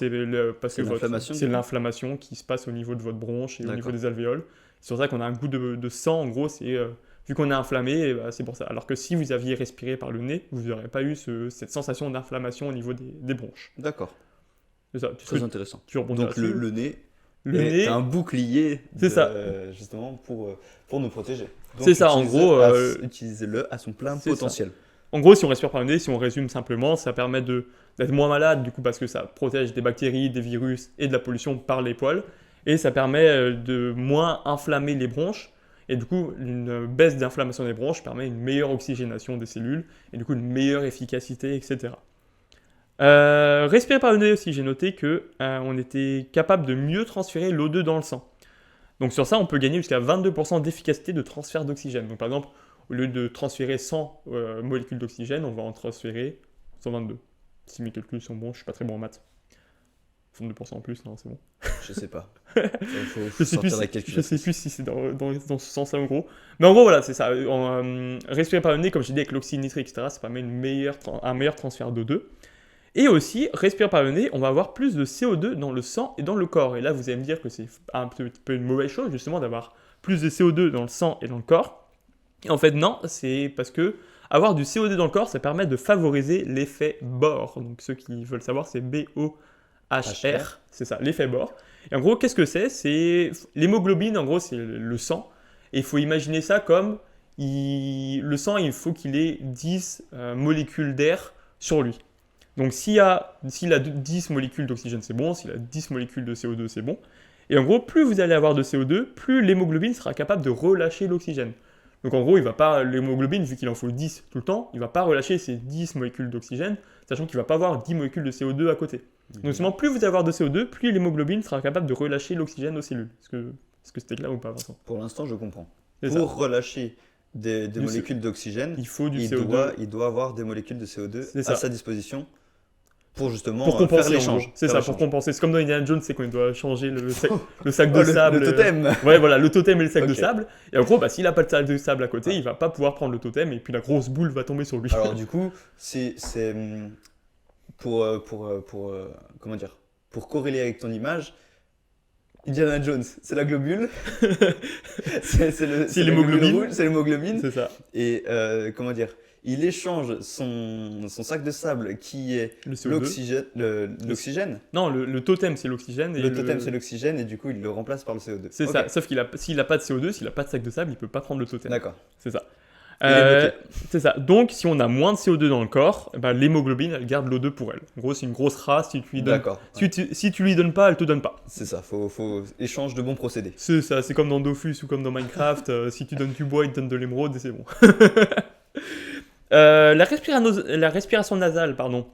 parce C'est que l'inflammation, c'est l'inflammation qui se passe au niveau de votre bronche et au niveau D'accord. des alvéoles. C'est pour ça qu'on a un goût de sang, en gros, vu qu'on est inflammé, et bah, c'est pour ça. Alors que si vous aviez respiré par le nez, vous n'aurez pas eu cette sensation d'inflammation au niveau des bronches. D'accord. C'est ça. Très intéressant. Tu rebondis Donc là-dessus. le nez Le est nez, un bouclier C'est ça. justement pour nous protéger. Donc, C'est ça, en gros, utilisez-le à son plein c'est potentiel. en gros, si on respire par le nez, si on résume simplement, ça permet d'être moins malade, du coup, parce que ça protège des bactéries, des virus et de la pollution par les poils. Et ça permet de moins inflammer les bronches. Et du coup, une baisse d'inflammation des bronches permet une meilleure oxygénation des cellules et du coup une meilleure efficacité, etc. Respirer par le nez aussi, j'ai noté que on était capable de mieux transférer l'O2 dans le sang. Donc sur ça, on peut gagner jusqu'à 22% d'efficacité de transfert d'oxygène. Donc par exemple, au lieu de transférer 100 molécules d'oxygène, on va en transférer 122. Si mes calculs sont bons, je suis pas très bon en maths. 22% en plus, non, c'est bon. Je sais pas. Faut sortir la Je calculatrice. sais plus si c'est dans ce sens-là en gros. Mais en gros, voilà, c'est ça. Respirer par le nez, comme je dis, avec l'oxyde nitrique, etc., ça permet un meilleur transfert d'O2. Et aussi, respirer par le nez, on va avoir plus de CO2 dans le sang et dans le corps. Et là, vous allez me dire que c'est un petit peu une mauvaise chose, justement, d'avoir plus de CO2 dans le sang et dans le corps. Et en fait, non, c'est parce que avoir du CO2 dans le corps, ça permet de favoriser l'effet Bohr. Donc, ceux qui veulent savoir, c'est B-O-H-R. C'est ça, l'effet Bohr. Et en gros, qu'est-ce que c'est? C'est l'hémoglobine, en gros, c'est le sang. Et il faut imaginer ça comme le sang, il faut qu'il ait 10 molécules d'air sur lui. Donc s'il a 10 molécules d'oxygène, c'est bon. S'il a 10 molécules de CO2, c'est bon. Et en gros, plus vous allez avoir de CO2, plus l'hémoglobine sera capable de relâcher l'oxygène. Donc en gros, l'hémoglobine, vu qu'il en faut 10 tout le temps, il ne va pas relâcher ces 10 molécules d'oxygène, sachant qu'il ne va pas avoir 10 molécules de CO2 à côté. Donc seulement plus vous allez avoir de CO2, plus l'hémoglobine sera capable de relâcher l'oxygène aux cellules. Est-ce que c'était clair ou pas, Vincent? Pour l'instant, je comprends. C'est Pour ça. relâcher des molécules d'oxygène, Il faut du CO2. il doit avoir des molécules de CO2 C'est à ça. sa disposition pour justement Pour compenser, faire l'échange. C'est ça, pour compenser. C'est comme dans Indiana Jones, c'est quand il doit changer le sac de sable. Le totem. Ouais, voilà, le totem et le sac de Ok. sable. Et en gros, s'il n'a pas de sac de sable à côté, il va pas pouvoir prendre le totem et puis la grosse boule va tomber sur lui. Alors du coup, c'est comment dire, pour corréler avec ton image, Indiana Jones, c'est la globule, c'est l'hémoglobine. c'est l'hémoglobine, C'est ça, et comment dire, il échange son sac de sable qui est le CO2. l'oxygène. Non, le totem, c'est l'oxygène. Et Le totem, c'est l'oxygène, et du coup, il le remplace par le CO2. C'est Ok. ça, sauf s'il n'a pas de CO2, s'il n'a pas de sac de sable, il peut pas prendre le totem. D'accord. C'est ça. Il est bloqué. C'est ça. Donc, si on a moins de CO2 dans le corps, l'hémoglobine, elle garde l'O2 pour elle. En gros, c'est une grosse race. Si tu lui donnes, D'accord. si tu lui donnes pas, elle te donne pas. C'est ça, faut échange de bons procédés. C'est ça, c'est comme dans Dofus ou comme dans Minecraft. Si tu donnes du bois, il te donne de l'émeraude et c'est bon. La respiration nasale, pardon.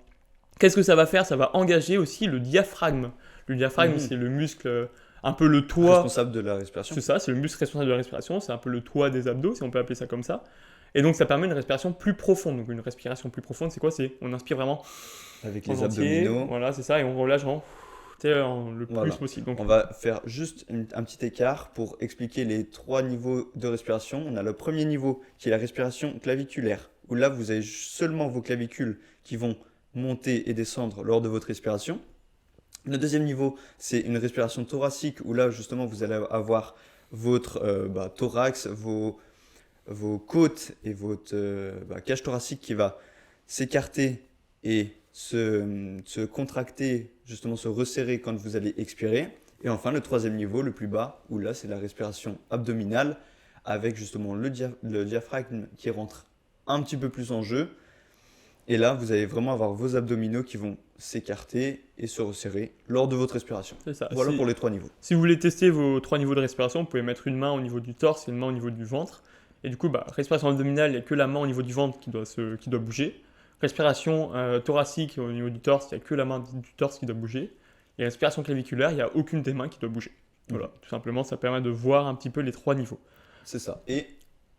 Qu'est-ce que ça va faire? Ça va engager aussi le diaphragme. Le diaphragme, c'est le muscle, un peu le toit. Responsable de la respiration. C'est ça, c'est le muscle responsable de la respiration. C'est un peu le toit des abdos, si on peut appeler ça comme ça. Et donc, ça permet une respiration plus profonde. Donc, une respiration plus profonde, c'est quoi? C'est on inspire vraiment Avec en les entier. abdominaux. Voilà, c'est ça, et on relâche le Voilà. plus possible. Donc, On va faire juste un petit écart pour expliquer les 3 niveaux de respiration. On a le premier niveau qui est la respiration claviculaire, où là vous avez seulement vos clavicules qui vont monter et descendre lors de votre respiration. Le deuxième niveau, c'est une respiration thoracique, où là justement vous allez avoir votre thorax, vos côtes et votre cage thoracique qui va s'écarter et se contracter, justement se resserrer quand vous allez expirer. Et enfin, le troisième niveau, le plus bas, où là, c'est la respiration abdominale, avec justement le diaphragme qui rentre un petit peu plus en jeu. Et là, vous allez vraiment avoir vos abdominaux qui vont s'écarter et se resserrer lors de votre respiration. c'est ça. Voilà pour les 3 niveaux. Si vous voulez tester vos 3 niveaux de respiration, vous pouvez mettre une main au niveau du torse et une main au niveau du ventre. Et du coup, respiration abdominale, il n'y a que la main au niveau du ventre qui doit bouger. Respiration thoracique au niveau du torse, il n'y a que la main du torse qui doit bouger. Et respiration claviculaire, il n'y a aucune des mains qui doit bouger. Voilà, tout simplement, ça permet de voir un petit peu les 3 niveaux. C'est ça. Et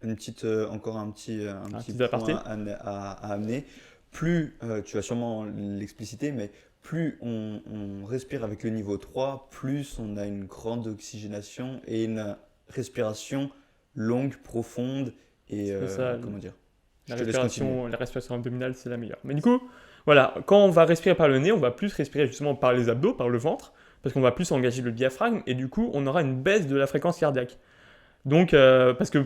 encore un Un petit petit aparté. point à amener. Plus, tu vas sûrement l'expliciter, mais plus on respire avec le niveau 3, plus on a une grande oxygénation et une respiration longue, profonde et C'est ça, comment dire? Je te laisse continuer. la respiration abdominale, c'est la meilleure. Mais du coup, voilà, quand on va respirer par le nez, on va plus respirer justement par les abdos, par le ventre, parce qu'on va plus engager le diaphragme, et du coup, on aura une baisse de la fréquence cardiaque. Donc,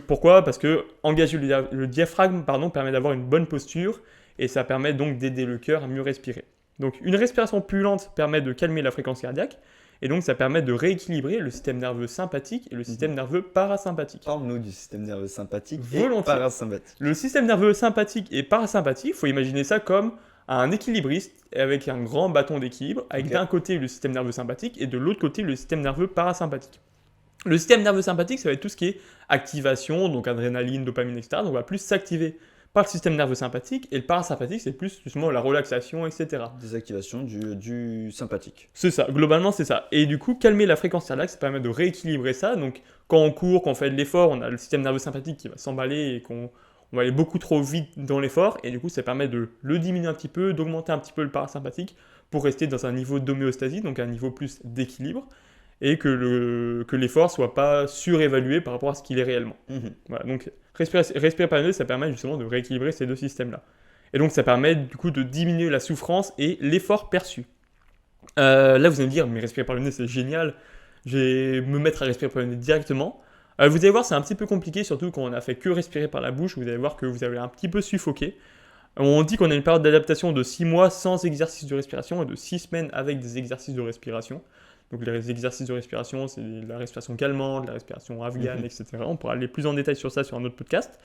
pourquoi? Parce que engager le diaphragme, pardon, permet d'avoir une bonne posture, et ça permet donc d'aider le cœur à mieux respirer. Donc, une respiration plus lente permet de calmer la fréquence cardiaque, et donc ça permet de rééquilibrer le système nerveux sympathique et le système nerveux parasympathique. Parle-nous du système nerveux sympathique et Volontiers. parasympathique. Le système nerveux sympathique et parasympathique, il faut imaginer ça comme un équilibriste avec un grand bâton d'équilibre, avec Ok. d'un côté le système nerveux sympathique et de l'autre côté le système nerveux parasympathique. Le système nerveux sympathique, ça va être tout ce qui est activation, donc adrénaline, dopamine, etc. Donc on va plus s'activer par le système nerveux sympathique, et le parasympathique, c'est plus justement la relaxation, etc. Désactivation du sympathique. C'est ça, globalement c'est ça. Et du coup, calmer la fréquence cardiaque, ça permet de rééquilibrer ça. Donc quand on court, quand on fait de l'effort, on a le système nerveux sympathique qui va s'emballer et on va aller beaucoup trop vite dans l'effort. Et du coup, ça permet de le diminuer un petit peu, d'augmenter un petit peu le parasympathique pour rester dans un niveau d'homéostasie, donc un niveau plus d'équilibre, et que l'effort soit pas surévalué par rapport à ce qu'il est réellement. Mhm. Voilà, donc respirer par le nez, ça permet justement de rééquilibrer ces deux systèmes-là. Et donc ça permet du coup de diminuer la souffrance et l'effort perçu. Là, vous allez me dire, mais respirer par le nez, c'est génial. Je vais me mettre à respirer par le nez directement. Vous allez voir, c'est un petit peu compliqué, surtout quand on a fait que respirer par la bouche. Vous allez voir que vous avez un petit peu suffoqué. On dit qu'on a une période d'adaptation de 6 mois sans exercice de respiration et de 6 semaines avec des exercices de respiration. Donc les exercices de respiration, c'est la respiration calmante, la respiration afghane, etc. On pourra aller plus en détail sur ça sur un autre podcast.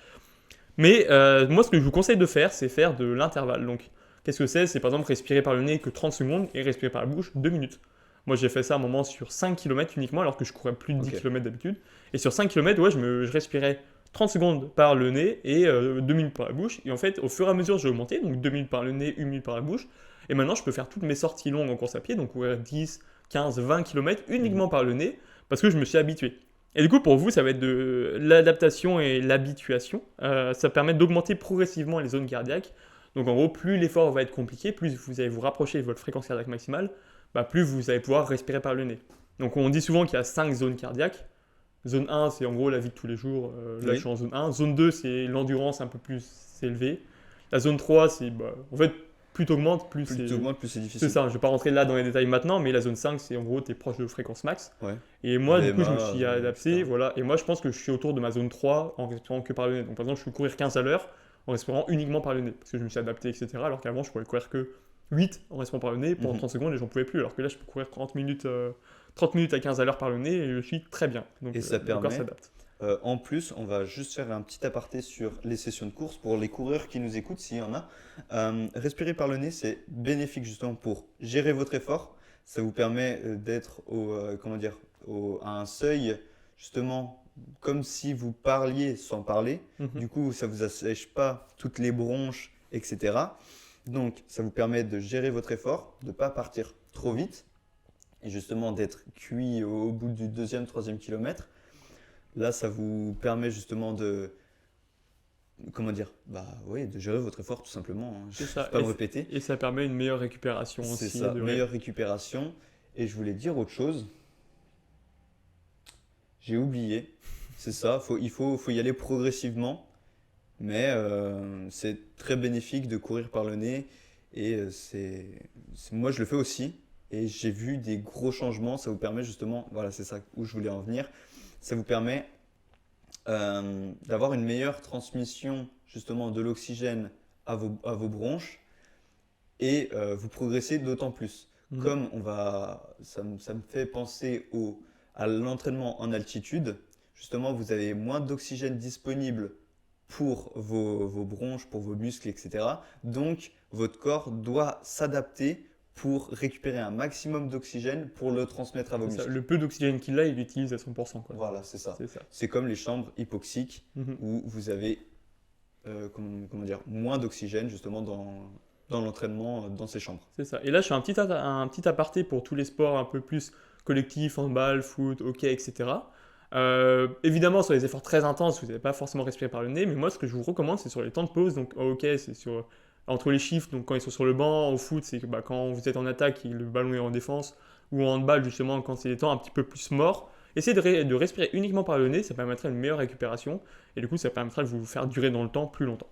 Mais moi, ce que je vous conseille de faire, c'est faire de l'intervalle. Donc, qu'est-ce que c'est? C'est par exemple respirer par le nez que 30 secondes et respirer par la bouche 2 minutes. Moi, j'ai fait ça à un moment sur 5 km uniquement, alors que je courais plus de 10 Ok. km d'habitude. Et sur 5 km, ouais, je respirais 30 secondes par le nez et 2 minutes par la bouche. Et en fait, au fur et à mesure, j'ai augmenté. Donc 2 minutes par le nez, 1 minute par la bouche. Et maintenant, je peux faire toutes mes sorties longues en course à pied, donc courir 10, 15, 20 km uniquement par le nez, parce que je me suis habitué. Et du coup, pour vous, ça va être de l'adaptation et l'habituation. Ça permet d'augmenter progressivement les zones cardiaques. Donc en gros, plus l'effort va être compliqué, plus vous allez vous rapprocher de votre fréquence cardiaque maximale, plus vous allez pouvoir respirer par le nez. Donc on dit souvent qu'il y a 5 zones cardiaques. Zone 1, c'est en gros la vie de tous les jours. Là, Oui. je suis en zone 1. Zone 2, c'est l'endurance un peu plus élevée. La zone 3, c'est en fait, plus t'augmentes, plus Plus c'est... tu augmentes, plus c'est C'est difficile. ça, je ne vais pas rentrer là dans les détails maintenant, mais la zone 5, c'est en gros, tu es proche de fréquence max. Ouais. Et moi, du coup, je me VMA, suis adapté, etc. voilà. Et moi, je pense que je suis autour de ma zone 3 en respirant que par le nez. Donc, par exemple, je peux courir 15 à l'heure en respirant uniquement par le nez, parce que je me suis adapté, etc. Alors qu'avant, je pouvais courir que 8 en respirant par le nez pendant 30 secondes et j'en pouvais plus. Alors que là, je peux courir 30 minutes à 15 à l'heure par le nez et je suis très bien. Donc, Et ça le corps permet, s'adapte. en plus, on va juste faire un petit aparté sur les sessions de course pour les coureurs qui nous écoutent, s'il y en a. Respirer par le nez, c'est bénéfique justement pour gérer votre effort. Ça vous permet d'être comment dire, à un seuil, justement, comme si vous parliez sans parler. Mhm. Du coup, ça vous assèche pas toutes les bronches, etc. Donc, ça vous permet de gérer votre effort, de ne pas partir trop vite et justement d'être cuit au bout du deuxième, troisième kilomètre. Là, ça vous permet justement comment dire, oui, de gérer votre effort tout simplement. Hein. Je C'est ne ça. vais pas me répéter. Et ça permet une meilleure récupération C'est aussi. ça, meilleure récupération. Et je voulais dire autre chose. J'ai oublié. C'est ça, il faut y aller progressivement. Mais c'est très bénéfique de courir par le nez. Et moi, je le fais aussi. Et j'ai vu des gros changements. Ça vous permet justement, voilà, c'est ça où je voulais en venir. Ça vous permet d'avoir une meilleure transmission justement de l'oxygène à vos bronches et vous progressez d'autant plus. Mhm. Comme ça me fait penser à l'entraînement en altitude, justement vous avez moins d'oxygène disponible pour vos bronches, pour vos muscles, etc. Donc votre corps doit s'adapter pour récupérer un maximum d'oxygène pour le transmettre à vos C'est ça. muscles. Le peu d'oxygène qu'il a, il l'utilise à 100%. Quoi. Voilà, c'est ça. C'est ça. C'est comme les chambres hypoxiques Mhm. où vous avez comment dire, moins d'oxygène justement dans l'entraînement dans ces chambres. C'est ça. Et là, je fais un petit aparté pour tous les sports un peu plus collectifs, handball, foot, hockey, etc. Évidemment, sur les efforts très intenses, vous n'allez pas forcément respirer par le nez, mais moi, ce que je vous recommande, c'est sur les temps de pause. Donc, au hockey, c'est entre les chiffres, donc quand ils sont sur le banc, au foot, c'est que quand vous êtes en attaque et le ballon est en défense, ou en handball, justement, quand c'est des temps un petit peu plus morts. Essayez de respirer uniquement par le nez, ça permettra une meilleure récupération, et du coup, ça permettra de vous faire durer dans le temps plus longtemps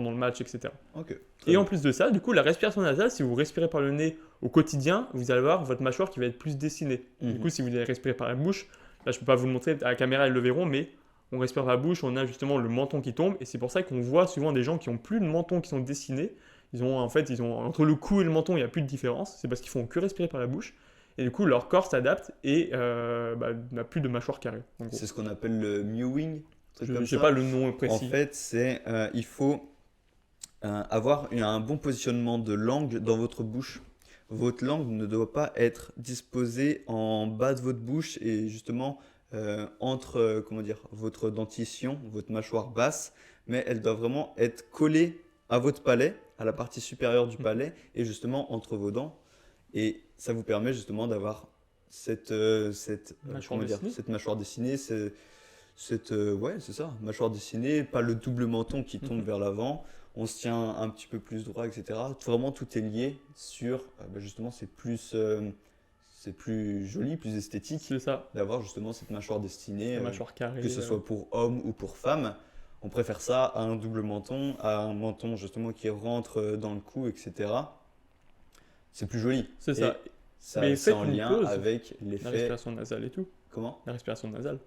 dans le match, etc. Ok, très Et en bien. plus de ça, du coup, la respiration nasale, si vous respirez par le nez au quotidien, vous allez avoir votre mâchoire qui va être plus dessinée. Du coup, Mhm. si vous allez respirer par la bouche, là, je ne peux pas vous le montrer, à la caméra, ils le verront, mais on respire par la bouche, on a justement le menton qui tombe, et c'est pour ça qu'on voit souvent des gens qui ont plus de menton qui sont dessinés. Entre le cou et le menton, il n'y a plus de différence. C'est parce qu'ils font que respirer par la bouche. Et du coup, leur corps s'adapte et n'a plus de mâchoire carrée. En gros. C'est ce qu'on appelle le mewing, un truc Je comme n'ai pas ça. le nom En précis. fait, il faut avoir un bon positionnement de langue dans votre bouche. Votre langue ne doit pas être disposée en bas de votre bouche et justement entre comment dire, votre dentition, votre mâchoire basse, mais elle doit vraiment être collée à votre palais, à la partie supérieure du palais et justement entre vos dents. Et ça vous permet justement d'avoir Mâchoire comment dire, dessinée. cette mâchoire dessinée, ouais, c'est ça, mâchoire dessinée, pas le double menton qui tombe vers l'avant. On se tient un petit peu plus droit, etc. Vraiment, tout est lié sur, justement, c'est plus joli, plus esthétique C'est ça, d'avoir justement cette mâchoire destinée, la mâchoire carrée. que ce soit pour homme ou pour femme. On préfère ça à un double menton, à un menton justement qui rentre dans le cou, etc. C'est plus joli. C'est Et ça. ça, Mais c'est faites en une lien pause, avec la l'effet. respiration nasale et tout. Comment? La respiration nasale.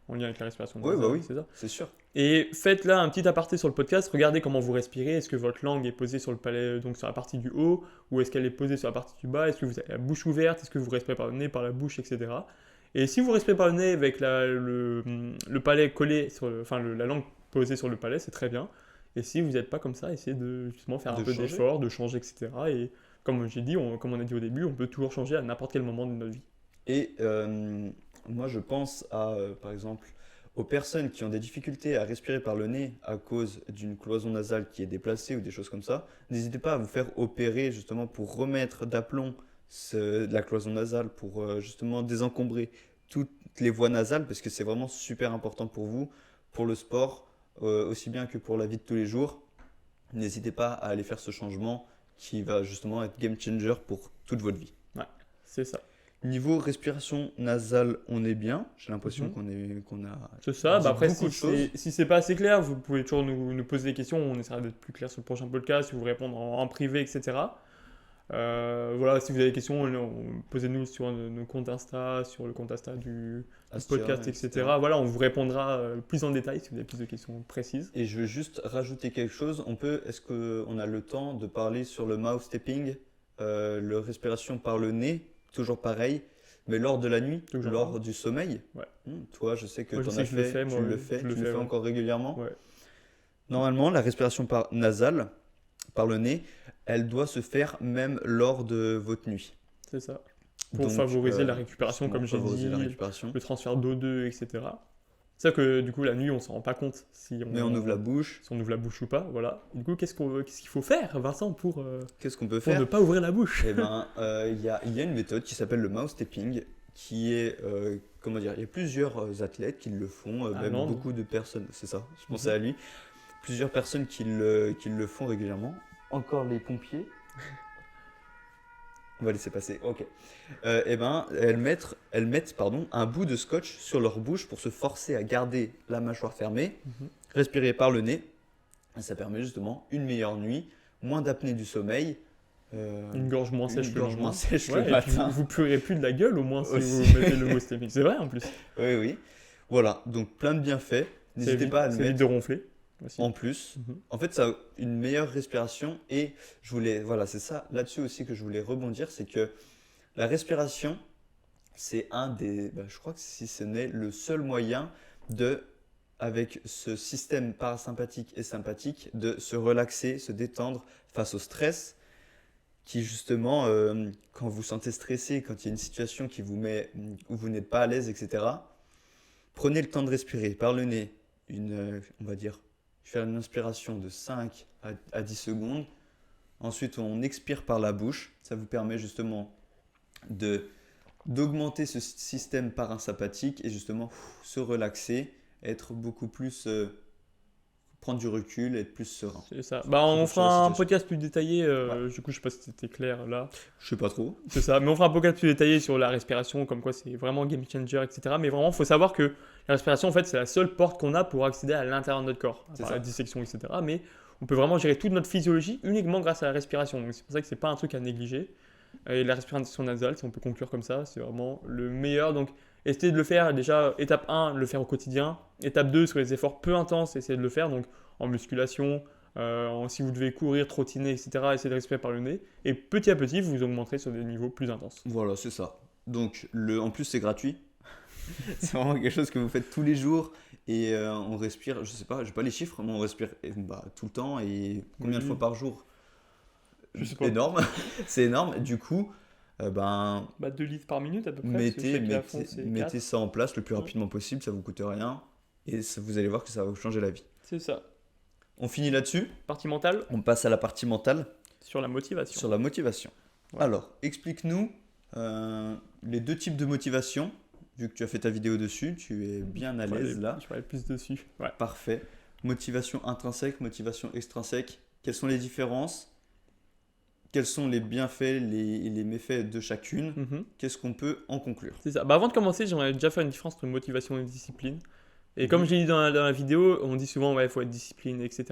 En lien avec la respiration Oui, bah nasale, oui, c'est ça. c'est sûr. Et faites là un petit aparté sur le podcast, regardez comment vous respirez, est-ce que votre langue est posée sur le palais, donc sur la partie du haut, ou est-ce qu'elle est posée sur la partie du bas, est-ce que vous avez la bouche ouverte, est-ce que vous respirez par le nez, par la bouche, etc. Et si vous respirez par le nez avec le palais collé, la langue posée sur le palais, c'est très bien. Et si vous n'êtes pas comme ça, essayez de justement faire un De peu changer. d'effort, de changer, etc. Et comme j'ai dit, comme on a dit au début, on peut toujours changer à n'importe quel moment de notre vie. Et moi, je pense à, par exemple, aux personnes qui ont des difficultés à respirer par le nez à cause d'une cloison nasale qui est déplacée ou des choses comme ça. N'hésitez pas à vous faire opérer justement pour remettre d'aplomb la cloison nasale, pour justement désencombrer toutes les voies nasales, parce que c'est vraiment super important pour vous, pour le sport, aussi bien que pour la vie de tous les jours. N'hésitez pas à aller faire ce changement qui va justement être game changer pour toute votre vie. Ouais, c'est ça. Niveau respiration nasale, on est bien. J'ai l'impression Mhm. qu'on a C'est ça, dit après beaucoup de choses. si c'est pas assez clair, vous pouvez toujours nous poser des questions, on essaiera d'être plus clair sur le prochain podcast, si vous répondre en privé, etc. Voilà, si vous avez des questions, posez-nous sur nos comptes Insta, sur le compte Insta du Astia, podcast, etc. etc. Voilà, on vous répondra plus en détail si vous avez plus de questions précises. Et je veux juste rajouter quelque chose. Est-ce qu'on a le temps de parler sur le mouth tapping, le respiration par le nez, toujours pareil, mais lors de la nuit, Toujours lors pareil. du sommeil. Ouais. Toi, je sais que Moi, je tu en sais as que je le fait, fais, tu moi, le fais, je le tu le fais, fais ouais. encore régulièrement. Ouais, Normalement, la respiration nasale, par le nez, elle doit se faire même lors de votre nuit. c'est ça. Pour Donc, favoriser la récupération, justement, comme j'ai favoriser la dit, récupération. le transfert d'O2, etc. C'est ça que du coup, la nuit, on s'en rend pas compte Mais on ouvre la bouche. si on ouvre la bouche ou pas. Voilà. Et du coup, qu'est-ce qu'il faut faire, Vincent, Qu'est-ce qu'on peut pour ne faire? pas ouvrir la bouche? Eh ben, il y a une méthode qui s'appelle le mouse tapping, qui est, comment dire, il y a plusieurs athlètes qui le font, À même Londres. beaucoup de personnes, c'est ça, je pensais Mhm. à lui, plusieurs personnes qui le font régulièrement. Encore les pompiers. On va laisser passer, ok. Eh ben, elles mettent pardon, un bout de scotch sur leur bouche pour se forcer à garder la mâchoire fermée, Mhm. respirer par le nez. Et ça permet justement une meilleure nuit, moins d'apnée du sommeil, Une gorge moins une sèche le gorge lendemain. moins sèche Ouais, le et puis matin. vous pleurez plus de la gueule au moins si Aussi. vous mettez le mot stémique. C'est vrai en plus. Oui, oui. Voilà, donc plein de bienfaits. N'hésitez pas à le Ça évite mettre de ronfler aussi. en plus. Mhm. En fait, ça a une meilleure respiration et voilà, c'est ça là-dessus aussi que je voulais rebondir, c'est que la respiration, c'est je crois que si ce n'est le seul moyen avec ce système parasympathique et sympathique, de se relaxer, se détendre face au stress, qui justement, quand vous vous sentez stressé, quand il y a une situation qui vous met, où vous n'êtes pas à l'aise, etc., prenez le temps de respirer par le nez, on va dire, faire une inspiration de 5 à 10 secondes. Ensuite, on expire par la bouche. Ça vous permet justement de d'augmenter ce système parasympathique et justement se relaxer, être beaucoup plus, prendre du recul, être plus serein. C'est ça. Bah, on Sur la fera un situation. podcast plus détaillé. Ouais. Du coup, je sais pas si c'était clair là. Je sais pas trop. C'est ça. Mais on fera un podcast plus détaillé sur la respiration, comme quoi c'est vraiment game changer, etc. Mais vraiment, il faut savoir que la respiration, en fait, c'est la seule porte qu'on a pour accéder à l'intérieur de notre corps, à C'est part ça. la dissection, etc. Mais on peut vraiment gérer toute notre physiologie uniquement grâce à la respiration. Donc, c'est pour ça que c'est pas un truc à négliger. Et la respiration nasale, si on peut conclure comme ça, c'est vraiment le meilleur. Donc, essayez de le faire. Déjà, étape 1, le faire au quotidien. Étape 2, sur les efforts peu intenses, essayez de le faire. Donc, en musculation, si vous devez courir, trottiner, etc., essayez de respirer par le nez. Et petit à petit, vous augmenterez sur des niveaux plus intenses. Voilà, c'est ça. Donc, en plus, c'est gratuit. C'est vraiment quelque chose que vous faites tous les jours et on respire, je sais pas, j'ai pas les chiffres, mais on respire tout le temps et combien de Oui. fois par jour? Je sais pas. Énorme, c'est énorme. Du coup, ben, 2 litres par minute à peu près. Parce que je sais qu'à fond, c'est mettez 4. ça en place le plus rapidement possible, ça vous coûte rien et vous allez voir que ça va vous changer la vie. C'est ça. On finit là-dessus, Partie mentale, on passe à la partie mentale sur la motivation. sur la motivation. Ouais. Alors, explique-nous les deux types de motivation. Vu que tu as fait ta vidéo dessus, tu es bien à l'aise là. Je vais aller plus dessus. Ouais. Parfait. Motivation intrinsèque, motivation extrinsèque. Quelles sont les différences? Quels sont les bienfaits, les méfaits de chacune? Mhm. Qu'est-ce qu'on peut en conclure? C'est ça. Bah, avant de commencer, j'aimerais déjà faire une différence entre motivation et discipline. Et comme j'ai dit dans la vidéo, on dit souvent, ouais, il faut être discipliné, etc.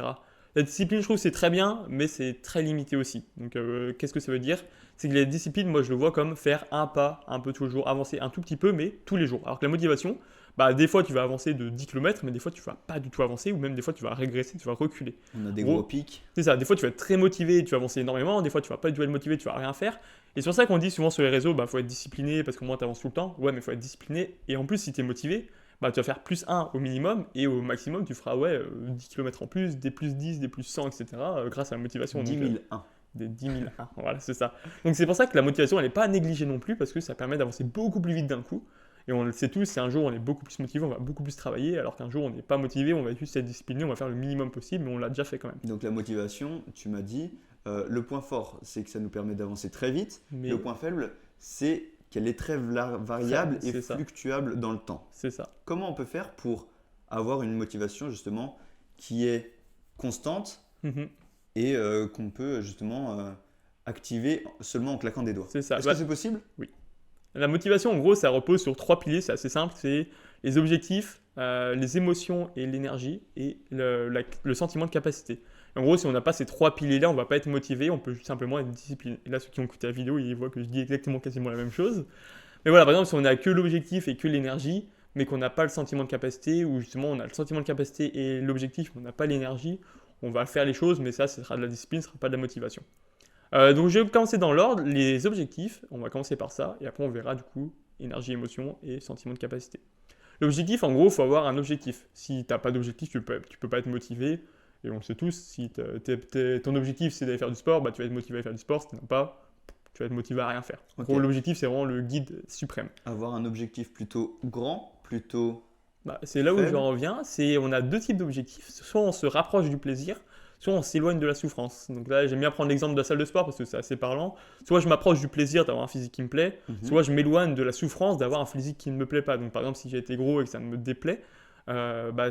La discipline, je trouve, c'est très bien, mais c'est très limité aussi. Donc, qu'est-ce que ça veut dire? C'est que la discipline, moi, je le vois comme faire un pas, un peu tous les jours, avancer un tout petit peu, mais tous les jours. Alors que la motivation, bah, des fois, tu vas avancer de 10 km, mais des fois, tu vas pas du tout avancer, ou même des fois, tu vas régresser, tu vas reculer. On a des Gros, gros pics. C'est ça, des fois, tu vas être très motivé, tu vas avancer énormément, des fois, tu vas pas du tout être motivé, tu vas rien faire. Et c'est pour ça qu'on dit souvent sur les réseaux, bah, faut être discipliné, parce qu'au moins, tu avances tout le temps. Ouais, mais faut être discipliné. Et en plus, si tu es motivé, bah, tu vas faire plus 1 au minimum, et au maximum, tu feras 10 km en plus, des plus 10, des plus 100, etc., grâce à la motivation. 10 Donc, 001. des 10 000 1. Voilà, c'est ça. Donc c'est pour ça que la motivation, elle n'est pas à négliger non plus, parce que ça permet d'avancer beaucoup plus vite d'un coup. Et on le sait tous, si un jour on est beaucoup plus motivé, on va beaucoup plus travailler, alors qu'un jour on n'est pas motivé, on va juste être discipliné, on va faire le minimum possible, mais on l'a déjà fait quand même. Donc la motivation, tu m'as dit, le point fort, c'est que ça nous permet d'avancer très vite. Mais Le point faible, c'est qu'elle est très variable et C'est ça. fluctuable dans le temps. C'est ça. Comment on peut faire pour avoir une motivation justement qui est constante Mhm. et qu'on peut justement activer seulement en claquant des doigts? C'est ça. Est-ce Bah, que c'est possible? la motivation, en gros, ça repose sur 3 piliers, c'est assez simple, c'est les objectifs, les émotions et l'énergie, et le sentiment de capacité. En gros, si on n'a pas ces 3 piliers-là, on ne va pas être motivé, on peut juste simplement être discipliné. Et là, ceux qui ont écouté la vidéo, ils voient que je dis exactement quasiment la même chose. Mais voilà, par exemple, si on n'a que l'objectif et que l'énergie, mais qu'on n'a pas le sentiment de capacité, ou justement on a le sentiment de capacité et l'objectif, mais on n'a pas l'énergie, on va faire les choses, mais ça, ce sera de la discipline, ce ne sera pas de la motivation. Donc je vais commencer dans l'ordre, les objectifs, on va commencer par ça, et après on verra du coup énergie, émotion et sentiment de capacité. L'objectif, en gros, il faut avoir un objectif. Si tu n'as pas d'objectif, tu peux pas être motivé, et on le sait tous, si ton objectif c'est d'aller faire du sport, bah, tu vas être motivé à faire du sport, si tu n'en as pas, tu vas être motivé à rien faire. En Ok. gros, l'objectif c'est vraiment le guide suprême. Avoir un objectif plutôt grand, plutôt... Bah, c'est là où Faible. j'en reviens, on a deux types d'objectifs, soit on se rapproche du plaisir, soit on s'éloigne de la souffrance. Donc là, j'aime bien prendre l'exemple de la salle de sport parce que c'est assez parlant. Soit je m'approche du plaisir d'avoir un physique qui me plaît, soit je m'éloigne de la souffrance d'avoir un physique qui ne me plaît pas. Donc par exemple, si j'ai été gros et que ça me déplaît,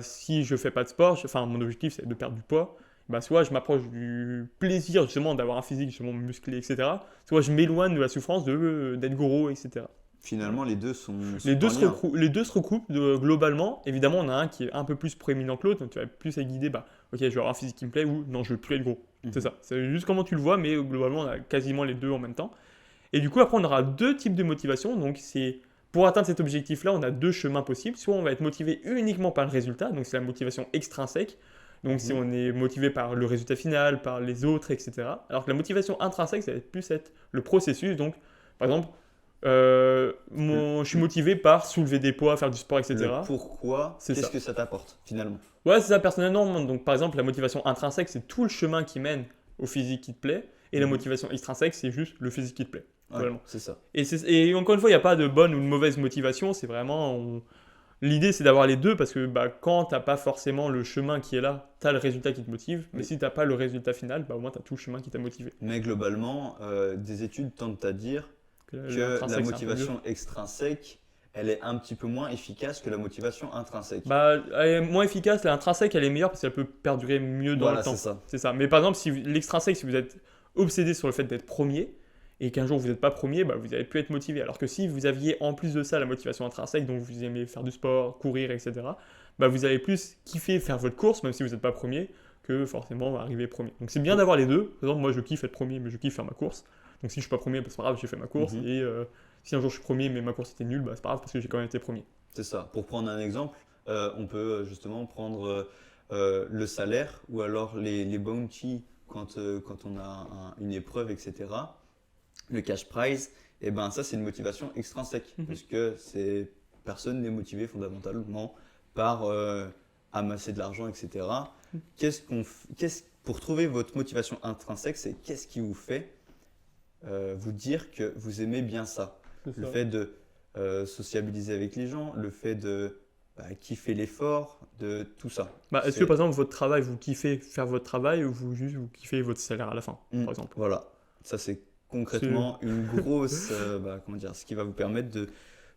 si je fais pas de sport, mon objectif c'est de perdre du poids, soit je m'approche du plaisir justement d'avoir un physique justement musclé, etc. Soit je m'éloigne de la souffrance d'être gros, etc. Finalement, les deux sont Les deux, en lien. les deux se recoupent globalement. Évidemment, on a un qui est un peu plus proéminent que l'autre, donc tu vas plus être guidé, ok, je vais avoir un physique qui me plaît ou non, je veux plus être gros. Mhm. C'est ça. C'est juste comment tu le vois, mais globalement, on a quasiment les deux en même temps. Et du coup, après, on aura deux types de motivation. Donc, pour atteindre cet objectif-là, on a deux chemins possibles. Soit on va être motivé uniquement par le résultat, donc c'est la motivation extrinsèque. Donc, si on est motivé par le résultat final, par les autres, etc. Alors que la motivation intrinsèque, ça va plus être le processus. Donc, par exemple, je suis motivé par soulever des poids, faire du sport, etc. Le pourquoi, C'est qu'est-ce ça. que ça t'apporte finalement? Ouais, c'est ça personnellement. Donc, par exemple, la motivation intrinsèque, c'est tout le chemin qui mène au physique qui te plaît. Et la motivation extrinsèque, c'est juste le physique qui te plaît. Ouais, Globalement. c'est ça. Et encore une fois, il n'y a pas de bonne ou de mauvaise motivation. C'est vraiment. L'idée, c'est d'avoir les deux parce que quand tu n'as pas forcément le chemin qui est là, tu as le résultat qui te motive. Mais Oui. si tu n'as pas le résultat final, au moins tu as tout le chemin qui t'a motivé. Mais globalement, des études tentent à dire Que que la l'intrinsèque, c'est un peu dur. motivation extrinsèque, elle est un petit peu moins efficace que la motivation intrinsèque. Bah, elle est moins efficace, l'intrinsèque elle est meilleure parce qu'elle peut perdurer mieux dans Voilà, le temps. c'est ça. C'est ça. Mais par exemple, si l'extrinsèque, si vous êtes obsédé sur le fait d'être premier et qu'un jour vous n'êtes pas premier, bah, vous n'allez plus être motivé. Alors que si vous aviez en plus de ça la motivation intrinsèque, donc vous aimez faire du sport, courir, etc., bah, vous allez plus kiffer faire votre course, même si vous n'êtes pas premier, que forcément arriver premier. Donc c'est bien d'avoir les deux. Par exemple, moi je kiffe être premier, mais je kiffe faire ma course. Donc si je suis pas premier, bah, c'est pas grave, j'ai fait ma course. Mhm. Et si un jour je suis premier, mais ma course était nulle, bah, c'est pas grave parce que j'ai quand même été premier. C'est ça. Pour prendre un exemple, on peut justement prendre le salaire ou alors les bounties quand on a une épreuve, etc. Le cash prize, et ben ça c'est une motivation extrinsèque Mhm. parce que personne n'est motivé fondamentalement par amasser de l'argent, etc. Pour trouver votre motivation intrinsèque, c'est qu'est-ce qui vous fait vous dire que vous aimez bien ça. C'est Le ça. fait de sociabiliser avec les gens, le fait de kiffer l'effort, de tout ça. Bah, est-ce que par exemple votre travail, vous kiffez faire votre travail ou vous kiffez votre salaire à la fin, par exemple? Voilà, ça c'est concrètement une grosse, comment dire, ce qui va vous permettre de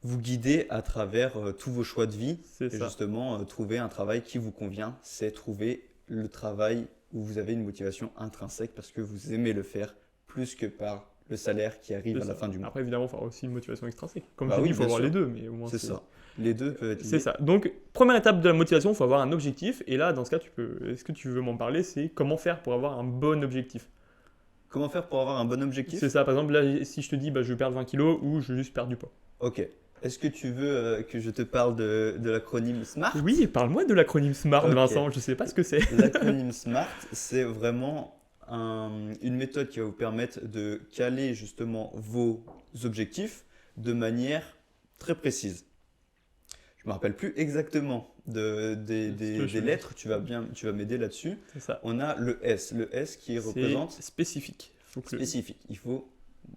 vous guider à travers tous vos choix de vie C'est et ça. justement trouver un travail qui vous convient, c'est trouver le travail où vous avez une motivation intrinsèque parce que vous aimez le faire plus que par le salaire qui arrive C'est à la ça. fin du mois. Après, évidemment, il faut avoir aussi une motivation extrinsèque. Comme Bah je t'ai oui, dit, il faut bien avoir sûr. les deux, mais au moins C'est ça. Les deux peuvent être C'est liés. ça. Donc, première étape de la motivation, il faut avoir un objectif. Et là, dans ce cas, est-ce que tu veux m'en parler? C'est comment faire pour avoir un bon objectif. Comment faire pour avoir un bon objectif? C'est ça. Par exemple, là, si je te dis, bah, je veux perdre 20 kilos ou je veux juste perdre du poids. Ok. Est-ce que tu veux que je te parle de l'acronyme SMART? Oui, parle-moi de l'acronyme SMART, Ok. Vincent. Je sais pas ce que c'est. L'acronyme SMART, c'est vraiment une méthode qui va vous permettre de caler justement vos objectifs de manière très précise. Je me rappelle plus exactement des lettres, tu vas m'aider là-dessus. C'est ça. On a le S qui représente C'est spécifique. Faut que spécifique. Il faut,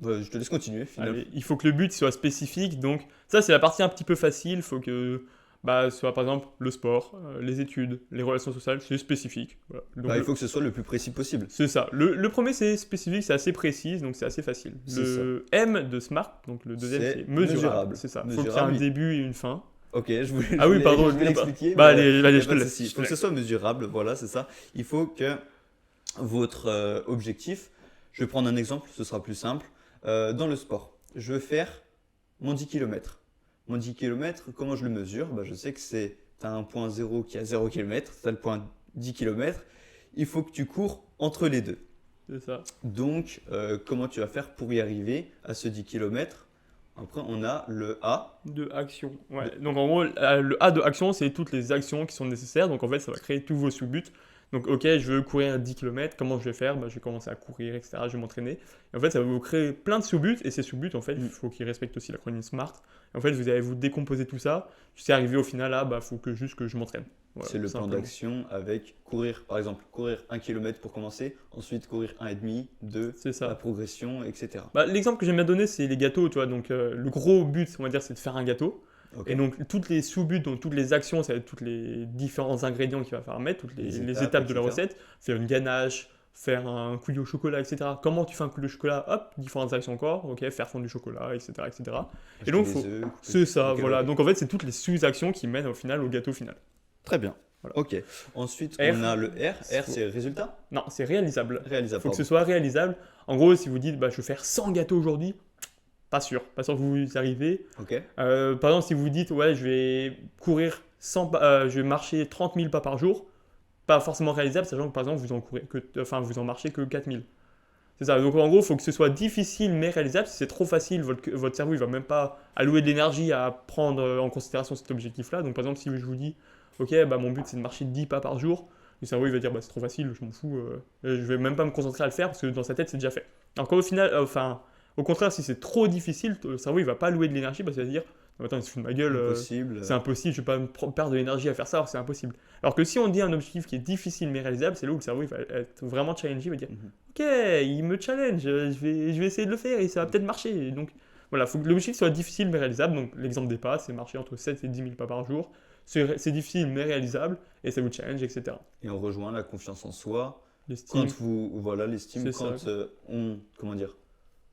je te laisse continuer finalement. Allez, il faut que le but soit spécifique. Donc, ça, c'est la partie un petit peu facile. Il faut que ce soit, par exemple, le sport, les études, les relations sociales, c'est spécifique. Voilà. Donc, Il faut que ce soit le plus précis possible. c'est ça. Le premier, c'est spécifique, c'est assez précis, donc c'est assez facile. C'est Le M de SMART, donc le deuxième, C'est c'est mesurable. mesurable. C'est ça. Il faut qu'il y ait Mesurable, un oui. début et une fin. Ok, Ah oui, pardon, je voulais l'expliquer. Bah, mais allez, y a je te pas de laisse. souci. Il faut que ce soit mesurable, voilà, c'est ça. Il faut que votre objectif, je vais prendre un exemple, ce sera plus simple. Dans le sport, je veux faire mon 10 km. Mon 10 km, comment je le mesure? Je sais que tu as un point 0 qui a 0 km, tu as le point 10 km. Il faut que tu cours entre les deux. C'est ça. Donc, comment tu vas faire pour y arriver à ce 10 km? Après, on a le A. De action. Ouais. Donc en gros, le A de action, c'est toutes les actions qui sont nécessaires. Donc en fait, ça va créer tous vos sous-buts. Donc ok, je veux courir 10 km, comment je vais faire? Je vais commencer à courir, etc. Je vais m'entraîner. Et en fait, ça va vous créer plein de sous-buts. Et ces sous-buts, en fait, il faut qu'ils respectent aussi l'acronyme SMART. Et en fait, vous allez vous décomposer tout ça jusqu'à arriver au final à, il faut juste que je m'entraîne. Voilà, C'est le plan simplement. d'action avec courir, par exemple, courir 1 km pour commencer, ensuite courir 1,5, 2, C'est ça. la progression, etc. L'exemple que j'aime bien donner, c'est les gâteaux, tu vois. Donc, le gros but, on va dire, c'est de faire un gâteau. Ok. Et donc, toutes les sous-buts, donc toutes les actions, ça va être tous les différents ingrédients qu'il va falloir mettre, toutes les étapes de la etc. recette. Faire une ganache, faire un coulis au chocolat, etc. Comment tu fais un coulis au chocolat? Hop, différentes actions encore. Ok, faire fondre du chocolat, etc. etc. Acheter donc, des faut- œufs, C'est ça, ok, voilà. ok. Donc, en fait, c'est toutes les sous-actions qui mènent au final au gâteau final. Très bien. Voilà. Ok. Ensuite, R. on a le R. R, c'est résultat. Non, c'est réalisable. Réalisable. Il faut que ce pardon. soit réalisable. En gros, si vous dites, je veux faire 100 gâteaux aujourd'hui, pas sûr que vous y arrivez. Ok. Par exemple, si vous dites, ouais, je vais courir 100 pas, je vais marcher 30 000 pas par jour, pas forcément réalisable, sachant que par exemple, vous en marchez que 4 000. C'est ça. Donc en gros, il faut que ce soit difficile mais réalisable. Si c'est trop facile, votre cerveau il va même pas allouer de l'énergie à prendre en considération cet objectif-là. Donc par exemple, si je vous dis, ok, mon but c'est de marcher 10 pas par jour, le cerveau il va dire, c'est trop facile, je m'en fous, je vais même pas me concentrer à le faire parce que dans sa tête c'est déjà fait. Alors qu'au final, au contraire, si c'est trop difficile, le cerveau il va pas allouer de l'énergie parce qu'il va se dire, non, attends, il se fout de ma gueule, Impossible. c'est impossible, je vais pas me perdre de l'énergie à faire ça, alors c'est impossible. Alors que si on dit un objectif qui est difficile mais réalisable, c'est là où le cerveau il va être vraiment challengé, il va dire, Mhm. ok, il me challenge, je vais essayer de le faire et ça va peut-être marcher. Et donc voilà, il faut que l'objectif soit difficile mais réalisable. Donc l'exemple des pas, c'est marcher entre 7 et 10 000 pas par jour. C'est difficile mais réalisable et ça vous challenge, etc. Et on rejoint la confiance en soi. L'estime, Quand l'estime, C'est quand ça.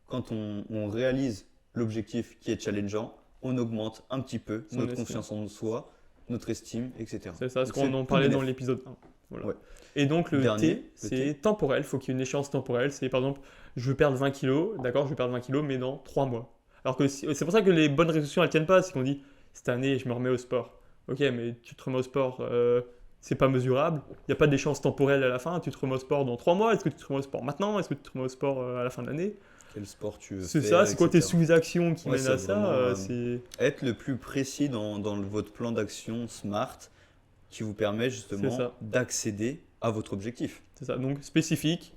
quand on réalise l'objectif qui est challengeant, on augmente un petit peu Son notre estime. confiance en soi, notre estime, etc. C'est ça, ce Donc, qu'on c'est en tout parlait dans bénef. l'épisode 1. Voilà. Ouais. Et donc le Dernier, T, le c'est temporel, il faut qu'il y ait une échéance temporelle. C'est par exemple, je veux perdre 20 kilos, d'accord, je veux perdre 20 kilos, mais dans 3 mois. Alors que c'est pour ça que les bonnes résolutions, elles tiennent pas, c'est qu'on dit, cette année, je me remets au sport. Ok, mais tu te remets au sport, c'est pas mesurable, il n'y a pas d'échéance temporelle à la fin, tu te remets au sport dans 3 mois, est-ce que tu te remets au sport maintenant, est-ce que tu te remets au sport à la fin de l'année? Quel sport tu veux C'est faire, ça, c'est quoi tes etc. sous-actions qui Ouais, mènent c'est à ça, vraiment c'est... être le plus précis dans votre plan d'action SMART qui vous permet C'est justement ça. d'accéder à votre objectif. C'est ça, donc spécifique,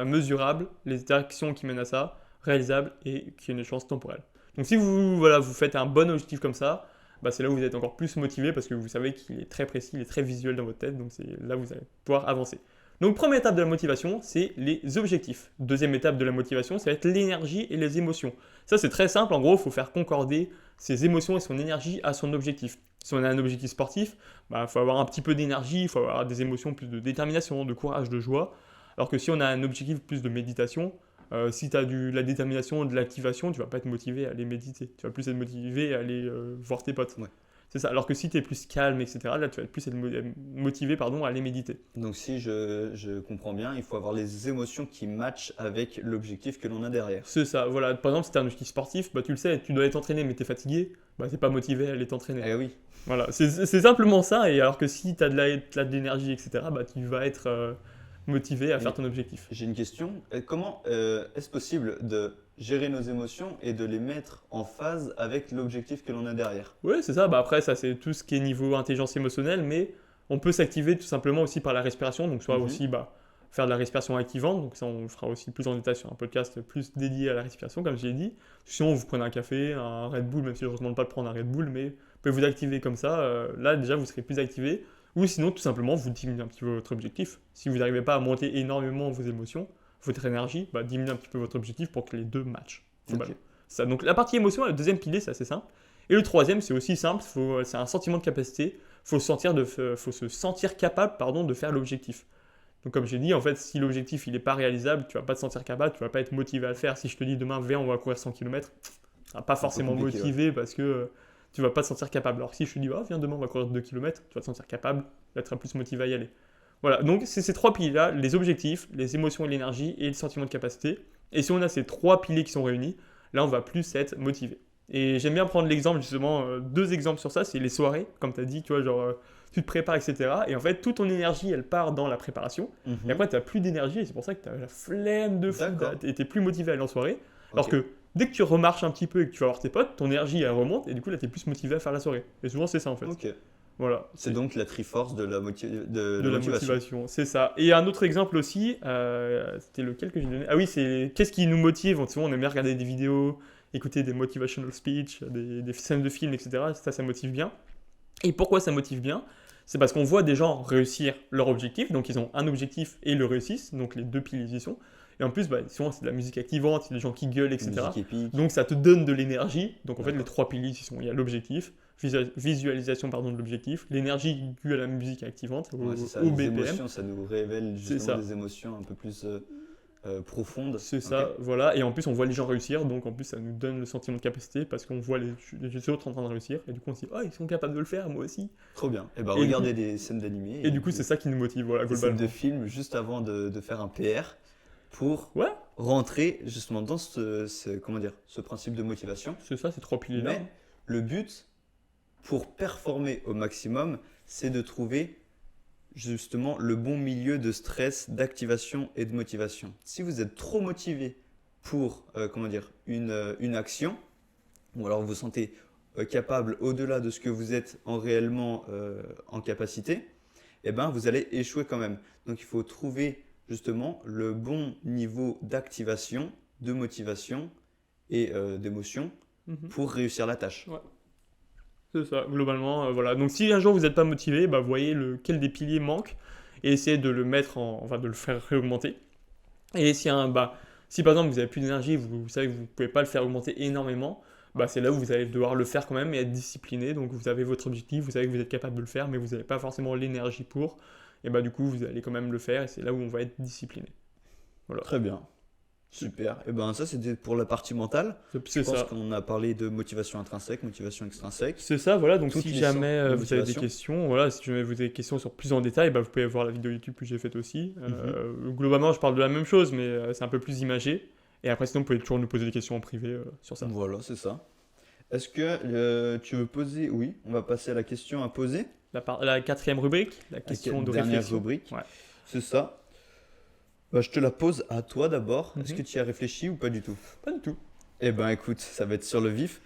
mesurable, les actions qui mènent à ça, réalisable et qui a une échéance temporelle. Donc si vous, voilà, vous faites un bon objectif comme ça, bah, c'est là où vous êtes encore plus motivé parce que vous savez qu'il est très précis, il est très visuel dans votre tête, donc c'est là où vous allez pouvoir avancer. Donc première étape de la motivation, c'est les objectifs. Deuxième étape de la motivation, ça va être l'énergie et les émotions. Ça c'est très simple, en gros, il faut faire concorder ses émotions et son énergie à son objectif. Si on a un objectif sportif, bah, faut avoir un petit peu d'énergie, il faut avoir des émotions plus de détermination, de courage, de joie. Alors que si on a un objectif plus de méditation, si tu as de la détermination, de l'activation, tu vas pas être motivé à aller méditer. Tu vas plus être motivé à aller voir tes potes. Ouais. C'est ça. Alors que si tu es plus calme, etc., là, tu vas être plus être motivé pardon, à aller méditer. Donc si je comprends bien, il faut avoir les émotions qui matchent avec l'objectif que l'on a derrière. C'est ça. Voilà. Par exemple, si tu as un objectif sportif, bah, tu le sais, tu dois aller t'entraîner, mais tu es fatigué, bah, tu n'es pas motivé à aller t'entraîner. Eh oui. Voilà, c'est simplement ça. Et alors que si tu as de l'énergie, etc., bah, tu vas être motivé à faire ton objectif. J'ai une question. Comment est-ce possible de gérer nos émotions et de les mettre en phase avec l'objectif que l'on a derrière? Oui, c'est ça. Bah, après, ça, c'est tout ce qui est niveau intelligence émotionnelle, mais on peut s'activer tout simplement aussi par la respiration. Donc, soit Mhm. aussi bah, faire de la respiration activante. Donc, ça, on fera aussi plus en détail sur un podcast plus dédié à la respiration, comme je l'ai dit. Sinon, vous prenez un café, un Red Bull, même si je ne recommande pas de prendre un Red Bull, mais vous pouvez vous activer comme ça. Là, déjà, vous serez plus activé. Ou sinon, tout simplement, vous diminuez un petit peu votre objectif. Si vous n'arrivez pas à monter énormément vos émotions, votre énergie, bah, diminuez un petit peu votre objectif pour que les deux matchent. Ok. Ça, donc la partie émotion, le deuxième pilier, c'est assez simple. Et le troisième, c'est aussi simple, c'est un sentiment de capacité. Faut se sentir capable pardon, de faire l'objectif. Donc comme j'ai dit, en fait, si l'objectif il n'est pas réalisable, tu vas pas te sentir capable, tu vas pas être motivé à le faire. Si je te dis demain, viens, on va courir 100 km, tu vas pas forcément compliqué, motivé parce que tu vas pas te sentir capable. Alors que si je te dis, viens, demain, on va courir 2 km, tu vas te sentir capable, tu seras plus motivé à y aller. Voilà, donc c'est ces trois piliers-là, les objectifs, les émotions et l'énergie et le sentiment de capacité. Et si on a ces trois piliers qui sont réunis, là, on va plus être motivé. Et j'aime bien prendre l'exemple, justement, deux exemples sur ça, c'est les soirées, comme tu as dit, tu vois, genre, tu te prépares, etc. Et en fait, toute ton énergie, elle part dans la préparation. Mhm. Et après, tu n'as plus d'énergie, et c'est pour ça que tu as la flemme de fou, D'accord. et tu plus motivé à aller en soirée. Alors Ok. que dès que tu remarches un petit peu et que tu vas voir tes potes, ton énergie, elle remonte, et du coup, là, tu es plus motivé à faire la soirée. Et souvent, c'est ça, en fait. Ok. Voilà. C'est donc la triforce de la, De la motivation. motivation, c'est ça. Et un autre exemple aussi, c'était lequel que j'ai donné? Ah oui, c'est qu'est-ce qui nous motive? Souvent, on aime bien regarder des vidéos, écouter des motivational speech, des scènes de films, etc. Ça motive bien. Et pourquoi ça motive bien? C'est parce qu'on voit des gens réussir leur objectif, donc ils ont un objectif et ils le réussissent, donc les deux piliers y sont. Et en plus, bah, souvent, c'est de la musique activante, c'est des gens qui gueulent, etc. Musique épique. Donc ça te donne de l'énergie. Donc en fait, les D'accord. trois piliers, il y a l'objectif, visualisation pardon, de l'objectif, l'énergie due à la musique activante, Ouais, c'est ça. au Les BPM. émotions, ça nous révèle C'est justement ça. des émotions un peu plus profondes. C'est Ok. ça, voilà. Et en plus, on voit les gens réussir, donc en plus, ça nous donne le sentiment de capacité parce qu'on voit les autres en train de réussir. Et du coup, on se dit, oh, ils sont capables de le faire, moi aussi. Trop bien. Et bah Et du regardez des scènes d'animés. Et du coup, c'est ça qui nous motive, voilà, des scènes globalement. de films juste avant de faire un PR pour Ouais, rentrer justement dans comment dire, ce principe de motivation. c'est ça, ces trois piliers-là. Mais le but pour performer au maximum, c'est de trouver justement le bon milieu de stress, d'activation et de motivation. Si vous êtes trop motivé pour comment dire, une action, ou alors vous vous sentez capable au-delà de ce que vous êtes réellement en capacité, eh ben, vous allez échouer quand même. Donc il faut trouver justement le bon niveau d'activation, de motivation et d'émotion Mhm. pour réussir la tâche. Ouais. C'est ça, globalement, voilà. Donc si un jour vous n'êtes pas motivé, bah, voyez lequel des piliers manque et essayez de le mettre enfin de le faire réaugmenter. Et si par exemple vous n'avez plus d'énergie, vous savez que vous ne pouvez pas le faire augmenter énormément, bah, c'est là où vous allez devoir le faire quand même et être discipliné. Donc vous avez votre objectif, vous savez que vous êtes capable de le faire, mais vous n'avez pas forcément l'énergie pour. Et bah du coup vous allez quand même le faire et c'est là où on va être discipliné. Voilà. Très bien. Super. Et ben ça, c'était pour la partie mentale. Je C'est pense ça. qu'on a parlé de motivation intrinsèque, motivation extrinsèque. C'est ça, voilà. Donc Toutes si les jamais sortes de vous avez des motivation. questions, voilà, si jamais vous avez des questions sur plus en détail, bah, vous pouvez voir la vidéo YouTube que j'ai faite aussi. Mhm. Globalement, je parle de la même chose, mais c'est un peu plus imagé. Et après, sinon, vous pouvez toujours nous poser des questions en privé sur ça. Voilà, c'est ça. Est-ce que tu veux poser? Oui, on va passer à la question à poser. La quatrième rubrique, la La question de dernière réflexion. rubrique. Ouais. C'est ça. Bah, je te la pose à toi d'abord. Est-ce Mhm. que tu y as réfléchi ou pas du tout? Pas du tout. Eh ben écoute, ça va être sur le vif.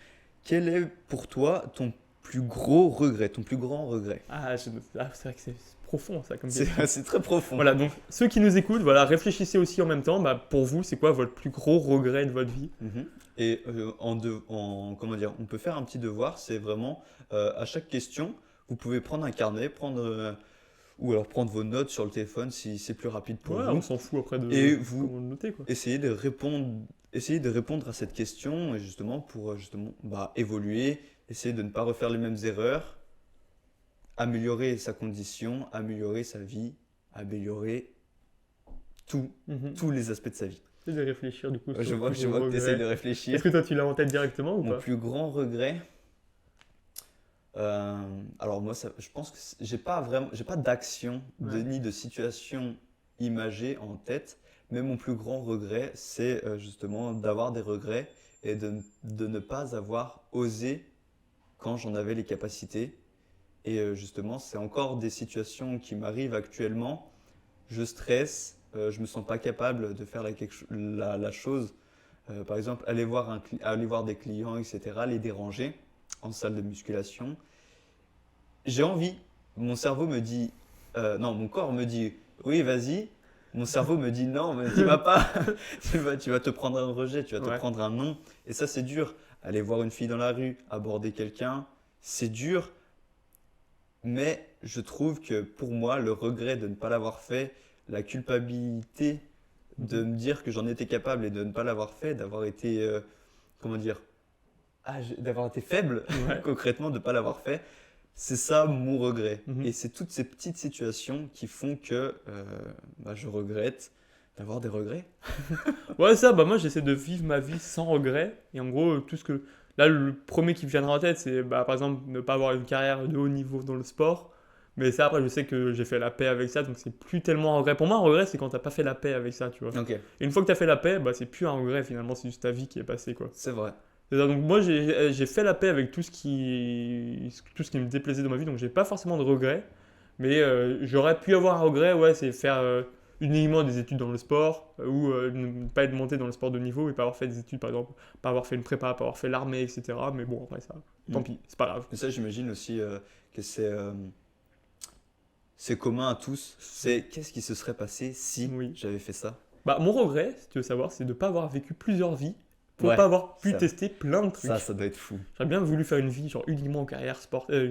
Quel est pour toi ton plus gros regret, ton plus grand regret? C'est vrai que c'est profond ça comme C'est question. c'est très profond. Voilà, donc ceux qui nous écoutent, voilà, réfléchissez aussi en même temps. Bah, pour vous, c'est quoi votre plus gros regret de votre vie? Mhm. Et comment dire, on peut faire un petit devoir, c'est vraiment à chaque question, vous pouvez prendre un carnet, ou alors prendre vos notes sur le téléphone si c'est plus rapide pour Ouais, on vous, s'en fout après et de vous comment le noter quoi. essayez de répondre à cette question, et justement pour justement évoluer, essayer de ne pas refaire les mêmes erreurs, améliorer sa condition, améliorer sa vie, améliorer tout, Mhm. tous les aspects de sa vie. J'essaie de réfléchir du coup sur Je le vois, plus je gros vois que tu essayes de regret. réfléchir. Est-ce que toi tu l'as en tête directement ou Mon pas? plus grand regret, alors moi, je pense que j'ai pas d'action Ouais. ni de situation imagée en tête, mais mon plus grand regret, c'est justement d'avoir des regrets et de ne pas avoir osé quand j'en avais les capacités. Et justement, c'est encore des situations qui m'arrivent actuellement. Je stresse, je me sens pas capable de faire la chose. Par exemple, aller voir des clients, etc., les déranger en salle de musculation. J'ai envie. Mon cerveau me dit, non, mon corps me dit, oui, vas-y. Mon cerveau me dit, non, mais t'y vas pas. Tu vas te prendre un rejet, tu vas te Ouais. prendre un non. Et ça, c'est dur. Aller voir une fille dans la rue, aborder quelqu'un, c'est dur. Mais je trouve que pour moi, le regret de ne pas l'avoir fait, la culpabilité de Mhm. me dire que j'en étais capable et de ne pas l'avoir fait, d'avoir été, comment dire, d'avoir été faible, Ouais. concrètement, de ne pas l'avoir fait, c'est ça mon regret. Mhm. Et c'est toutes ces petites situations qui font que je regrette d'avoir des regrets. Ouais, ça, bah moi j'essaie de vivre ma vie sans regret. Et en gros, tout ce que. Là, le premier qui me viendra en tête, c'est bah, par exemple ne pas avoir une carrière de haut niveau dans le sport. Mais ça, après, je sais que j'ai fait la paix avec ça, donc c'est plus tellement un regret. Pour moi, un regret, c'est quand t'as pas fait la paix avec ça, tu vois. Ok, Et une fois que t'as fait la paix, bah c'est plus un regret finalement, c'est juste ta vie qui est passée, quoi. c'est vrai. C'est ça, donc moi, j'ai fait la paix avec tout ce qui me déplaisait dans ma vie, donc j'ai pas forcément de regrets. Mais j'aurais pu avoir un regret, ouais, c'est faire uniquement des études dans le sport ou ne pas être monté dans le sport de niveau et pas avoir fait des études, par exemple, pas avoir fait une prépa, pas avoir fait l'armée, etc. Mais bon, après ça, tant Mm. pis, c'est pas grave. Mais ça, j'imagine aussi que c'est commun à tous. C'est qu'est-ce qui se serait passé si Oui. j'avais fait ça? Bah, mon regret, si tu veux savoir, c'est de pas avoir vécu plusieurs vies pour Ouais, pas avoir pu ça, tester plein de trucs. ça doit être fou. J'aurais bien voulu faire une vie, genre uniquement en une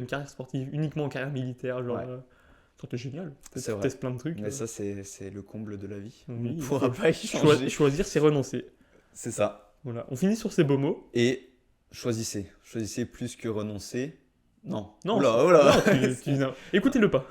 carrière sportive, uniquement en carrière militaire, genre. Ouais. Ça aurait été génial. C'est vrai. Testes plein de trucs. Mais ça, c'est le comble de la vie. On Oui, ne il pourra faut pas y changer. choisir, c'est renoncer. C'est ça. Voilà. On finit sur ces beaux mots. Et choisissez. Choisissez plus que renoncer. Non. Non, Oula, oula. non. Écoutez-le pas.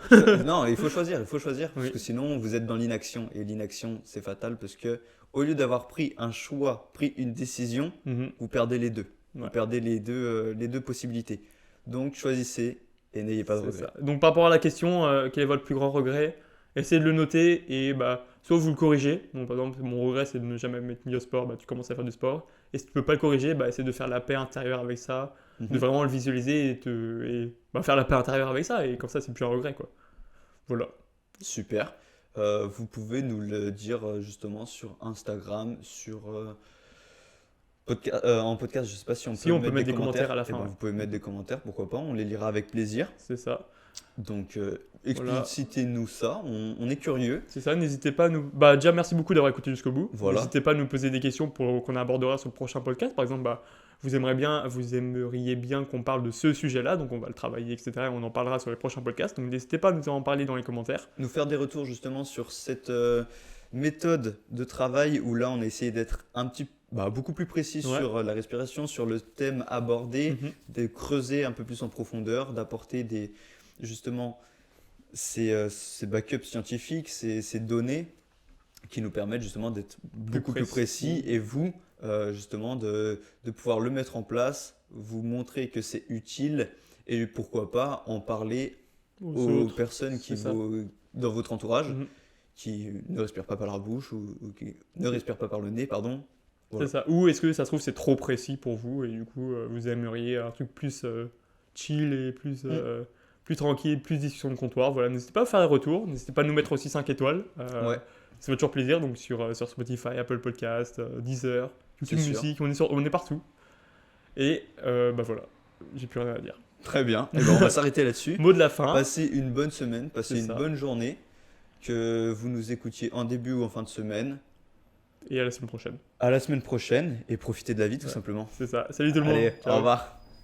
Non, il faut choisir, parce Oui. que sinon vous êtes dans l'inaction. Et l'inaction, c'est fatal parce que au lieu d'avoir pris un choix, pris une décision, Mhm. vous perdez les deux. Vous Ouais. perdez les deux possibilités. Donc choisissez et n'ayez pas de C'est regrets. ça. Donc par rapport à la question, quel est votre plus grand regret? Essayez de le noter et bah, soit vous le corrigez. Donc, par exemple, mon regret c'est de ne jamais m'être mis au sport, bah, tu commences à faire du sport. Et si tu peux pas le corriger, bah, essaie de faire la paix intérieure avec ça, de Mhm. vraiment le visualiser faire la paix intérieure avec ça. Et comme ça, c'est plus un regret, quoi. Voilà. Super. Vous pouvez nous le dire justement sur Instagram, en podcast. Je sais pas si on Si peut on peut mettre mettre des des commentaires à la Eh fin, ben, ouais. vous pouvez mettre des commentaires, pourquoi pas, on les lira avec plaisir. C'est ça. Donc Voilà. explicitez-nous ça, on est curieux. C'est ça, n'hésitez pas à nous. Bah, déjà, merci beaucoup d'avoir écouté jusqu'au bout. Voilà. N'hésitez pas à nous poser des questions qu'on abordera sur le prochain podcast. Par exemple, bah, vous aimeriez bien qu'on parle de ce sujet-là, donc on va le travailler, etc. Et on en parlera sur les prochains podcasts. Donc n'hésitez pas à nous en parler dans les commentaires. Nous faire des retours justement sur cette méthode de travail où là on a essayé d'être beaucoup plus précis Ouais. sur la respiration, sur le thème abordé, Mhm. de creuser un peu plus en profondeur, d'apporter justement ces backups scientifiques, ces données qui nous permettent justement d'être beaucoup plus précis. précis et vous, justement, de pouvoir le mettre en place, vous montrer que c'est utile et pourquoi pas en parler Aux aux autres, personnes c'est ça. dans votre entourage Mhm. qui ne respirent pas par la bouche ou qui ne respirent pas par le nez, pardon. Voilà. C'est ça. Ou est-ce que ça se trouve c'est trop précis pour vous et du coup vous aimeriez un truc plus chill et plus tranquille, plus discussion de comptoir. Voilà, n'hésitez pas à faire des retours, n'hésitez pas à nous mettre aussi 5 étoiles. Ouais, Ça fait toujours plaisir, donc sur Spotify, Apple Podcast, Deezer, YouTube c'est sûr. Music, on est partout. Et bah voilà, j'ai plus rien à dire. Très bien. Et ben, on va s'arrêter là-dessus. Mot de la fin, Passez une bonne semaine, passez C'est une ça. bonne journée, que vous nous écoutiez en début ou en fin de semaine. et à la semaine prochaine. À la semaine prochaine et profitez de la vie tout Ouais. simplement. C'est ça. Salut tout le monde. Allez, au Ciao. revoir.